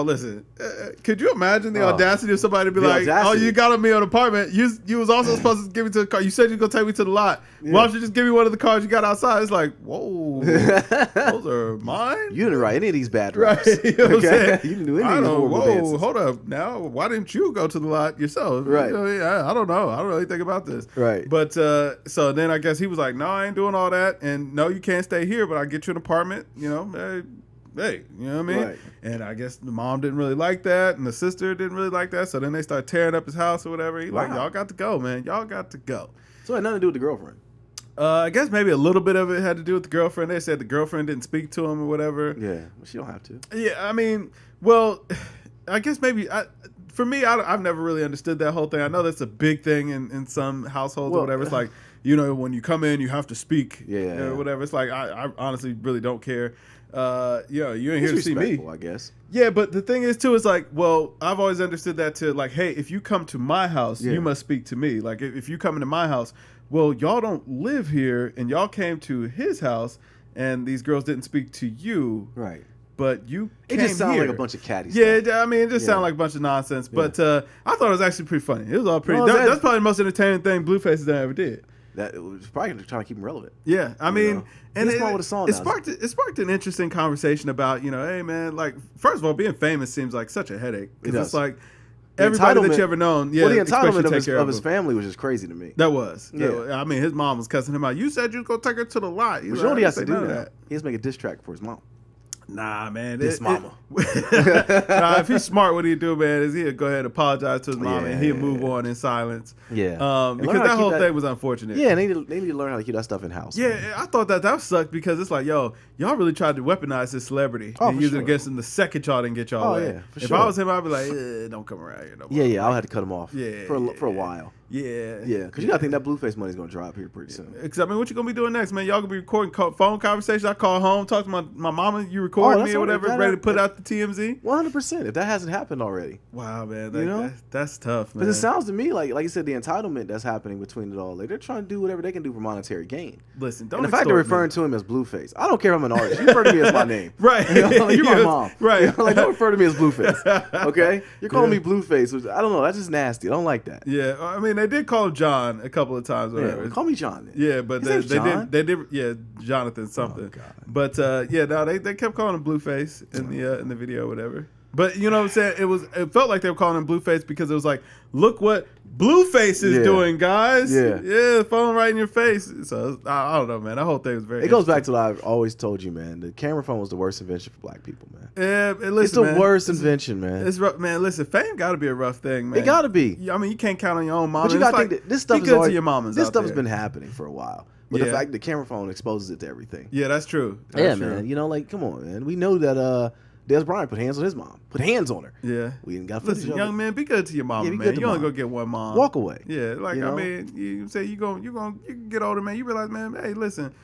Speaker 2: listen, could you imagine the audacity of somebody to be like, oh, you got me an apartment. You was also supposed to give me to the car. You said you were going to take me to the lot. Yeah. Why don't you just give me one of the cars you got outside? It's like, whoa, those are mine?
Speaker 1: You didn't write any of these bad raps.
Speaker 2: Right. You know what I'm saying?
Speaker 1: You didn't do any of these horrible dances.
Speaker 2: Hold up. Now, why didn't you go to the lot yourself?
Speaker 1: Right.
Speaker 2: I don't know. I don't know anything about this.
Speaker 1: Right.
Speaker 2: But so then I guess he was like, no, I ain't doing all that. And no, you can't stay here, but I'll get you an apartment. Hey, you know what I mean? Right. And I guess the mom didn't really like that, and the sister didn't really like that. So then they start tearing up his house or whatever. He's like, y'all got to go, man. Y'all got to go.
Speaker 1: So it had nothing to do with the girlfriend.
Speaker 2: I guess maybe a little bit of it had to do with the girlfriend. They said the girlfriend didn't speak to him or whatever.
Speaker 1: Yeah, well, she don't have to.
Speaker 2: Yeah, I guess maybe for me, I've never really understood that whole thing. I know that's a big thing in some households or whatever. It's like, when you come in, you have to speak.
Speaker 1: Yeah.
Speaker 2: Or whatever. It's like, I honestly really don't care. You ain't here to see me.
Speaker 1: I guess.
Speaker 2: Yeah, but the thing is, too, it's like, well, I've always understood that to, like, hey, if you come to my house, you must speak to me. Like, if you come into my house, well, y'all don't live here, and y'all came to his house, and these girls didn't speak to you.
Speaker 1: Right.
Speaker 2: But you came
Speaker 1: It just sounded
Speaker 2: here.
Speaker 1: like a bunch of catty
Speaker 2: stuff.
Speaker 1: Yeah,
Speaker 2: it just sounded like a bunch of nonsense. But I thought it was actually pretty funny. It was all pretty. That's probably the most entertaining thing Blueface has ever did.
Speaker 1: That it was probably trying to keep him relevant.
Speaker 2: Yeah, and
Speaker 1: it
Speaker 2: sparked an interesting conversation about, hey man, like, first of all, being famous seems like such a headache because it's like everybody that you ever known. Yeah,
Speaker 1: the entitlement of his family was just crazy to me.
Speaker 2: That was. Yeah. His mom was cussing him out. You said you was gonna take her to the lot.
Speaker 1: You know what he has to do now? He has to make a diss track for his mom.
Speaker 2: Nah, man.
Speaker 1: His mama.
Speaker 2: If he's smart, what he'd do, man, is he'd go ahead and apologize to his mom and he'd move on in silence.
Speaker 1: Yeah.
Speaker 2: Because that whole thing was unfortunate.
Speaker 1: Yeah, they need to learn how to keep that stuff in house.
Speaker 2: Yeah, man. I thought that sucked because it's like, y'all really tried to weaponize his celebrity and use it against him the second y'all didn't get y'all away.
Speaker 1: Yeah,
Speaker 2: if I was him, I'd be like, don't come around here no more.
Speaker 1: Yeah, I'll have to cut him off. Yeah. For a while.
Speaker 2: Yeah.
Speaker 1: Yeah, because you got to think that Blueface money's going to drop here pretty soon.
Speaker 2: Because, what you going to be doing next, man? Y'all going to be recording phone conversations? I call home, talk to my mama, you recording me or whatever, ready to put out the TMZ?
Speaker 1: 100%, if that hasn't happened already.
Speaker 2: Wow, man. That's tough, man.
Speaker 1: Because it sounds to me like you said, the entitlement that's happening between it all. Like, they're trying to do whatever they can do for monetary gain.
Speaker 2: Listen, don't
Speaker 1: And the fact they're referring to him as Blueface. I don't care if I'm an artist. You refer to me as my name.
Speaker 2: Right.
Speaker 1: You're my mom.
Speaker 2: Right.
Speaker 1: Don't refer to me as Blueface. Okay? You're calling me Blueface, which I don't know. That's just nasty. I don't like that.
Speaker 2: Yeah. They did call him John a couple of times. Whatever.
Speaker 1: Yeah, call me John then.
Speaker 2: Yeah, but they did. Yeah, Jonathan something.
Speaker 1: Oh, God.
Speaker 2: But they kept calling him Blueface in the video, or whatever. But you know what I'm saying? It felt like they were calling him Blueface because it was like, look what Blueface is doing, guys. Yeah, phone right in your face. So I don't know, man. That whole thing was very.
Speaker 1: It goes back to what I've always told you, man. The camera phone was the worst invention for black people, man.
Speaker 2: Yeah,
Speaker 1: it's the worst invention, man.
Speaker 2: It's rough, man. Listen, fame got to be a rough thing, man.
Speaker 1: It got to be.
Speaker 2: You can't count on your own mom.
Speaker 1: But you got to think that this stuff is
Speaker 2: good to your mamas.
Speaker 1: This stuff has been happening for a while. But the fact the camera phone exposes it to everything.
Speaker 2: Yeah, that's true.
Speaker 1: Man. Come on, man. We know that Des Bryant put hands on his mom. Put hands on her.
Speaker 2: Yeah.
Speaker 1: We didn't got
Speaker 2: Listen, young man, be good to your mama,
Speaker 1: Yeah, be
Speaker 2: man.
Speaker 1: good to
Speaker 2: You only
Speaker 1: mom.
Speaker 2: gonna get one mom.
Speaker 1: Walk away.
Speaker 2: Yeah, like
Speaker 1: You know?
Speaker 2: I mean, you say you can get older, man. You realize, man, hey, listen,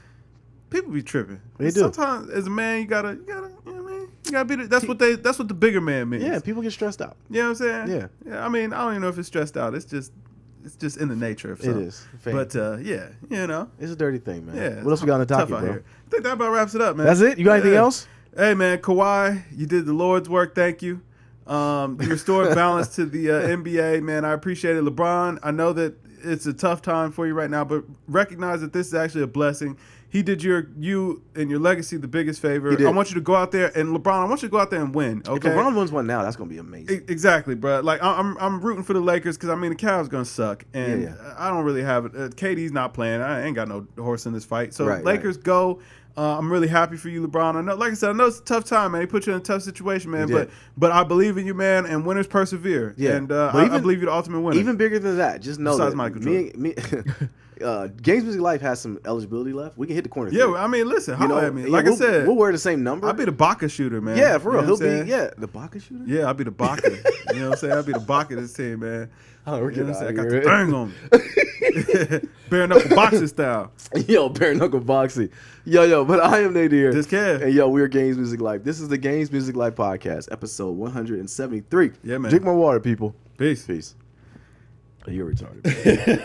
Speaker 2: people be tripping.
Speaker 1: They do.
Speaker 2: Sometimes as a man, you gotta, you know what I mean? You gotta be. That's what the bigger man means.
Speaker 1: Yeah, people get stressed out.
Speaker 2: You know what I'm saying?
Speaker 1: Yeah.
Speaker 2: Yeah. I mean, I don't even know if it's stressed out. It's just in the nature of something.
Speaker 1: It is.
Speaker 2: But yeah, you know.
Speaker 1: It's a dirty thing, man.
Speaker 2: Yeah.
Speaker 1: What else we got on the
Speaker 2: tough
Speaker 1: topic,
Speaker 2: out
Speaker 1: bro?
Speaker 2: here. I think that about wraps it up, man.
Speaker 1: That's it? You got anything else?
Speaker 2: Hey, man, Kawhi, you did the Lord's work. Thank you. You restored balance to the NBA, man. I appreciate it. LeBron, I know that it's a tough time for you right now, but recognize that this is actually a blessing. He did you and your legacy the biggest favor.
Speaker 1: He did.
Speaker 2: I want you to go out there, and LeBron, I want you to go out there and win, okay?
Speaker 1: If LeBron wins one now, that's going to be amazing.
Speaker 2: Exactly, bro. Like, I'm rooting for the Lakers because, I mean, the Cavs going to suck, and
Speaker 1: Yeah.
Speaker 2: I don't really have it. KD's not playing. I ain't got no horse in this fight. So,
Speaker 1: Right,
Speaker 2: Lakers go. I'm really happy for you, LeBron. I know, like I said, I know it's a tough time, man. He put you in a tough situation, man. But I believe in you, man. And winners persevere.
Speaker 1: Yeah.
Speaker 2: And
Speaker 1: I
Speaker 2: believe you're the ultimate winner.
Speaker 1: Even bigger than that, just know
Speaker 2: Besides
Speaker 1: that
Speaker 2: Michael
Speaker 1: me Games Music Life has some eligibility left. We can hit the corner.
Speaker 2: yeah,
Speaker 1: three.
Speaker 2: I mean, listen,
Speaker 1: You
Speaker 2: holler
Speaker 1: know,
Speaker 2: at me.
Speaker 1: yeah,
Speaker 2: Like I said,
Speaker 1: we'll wear the same number.
Speaker 2: I'll be the Baca shooter, man.
Speaker 1: Yeah, for real.
Speaker 2: You know what I'm
Speaker 1: He'll be
Speaker 2: saying?
Speaker 1: the Baca shooter.
Speaker 2: Yeah, I'll be the Baca. You know what I'm saying? I'll be the Baca of this team, man.
Speaker 1: Oh, we're
Speaker 2: You know
Speaker 1: getting
Speaker 2: what I'm
Speaker 1: out
Speaker 2: saying? I
Speaker 1: of
Speaker 2: got
Speaker 1: here.
Speaker 2: the bang on me. Bare knuckle boxing style.
Speaker 1: Yo, bare knuckle boxing. Yo, but I am Nadir.
Speaker 2: This Kev.
Speaker 1: And yo, we're Games Music Life. This is the Games Music Life podcast, episode 173.
Speaker 2: Yeah, man.
Speaker 1: Drink more water, people.
Speaker 2: Peace.
Speaker 1: Peace. You're retarded.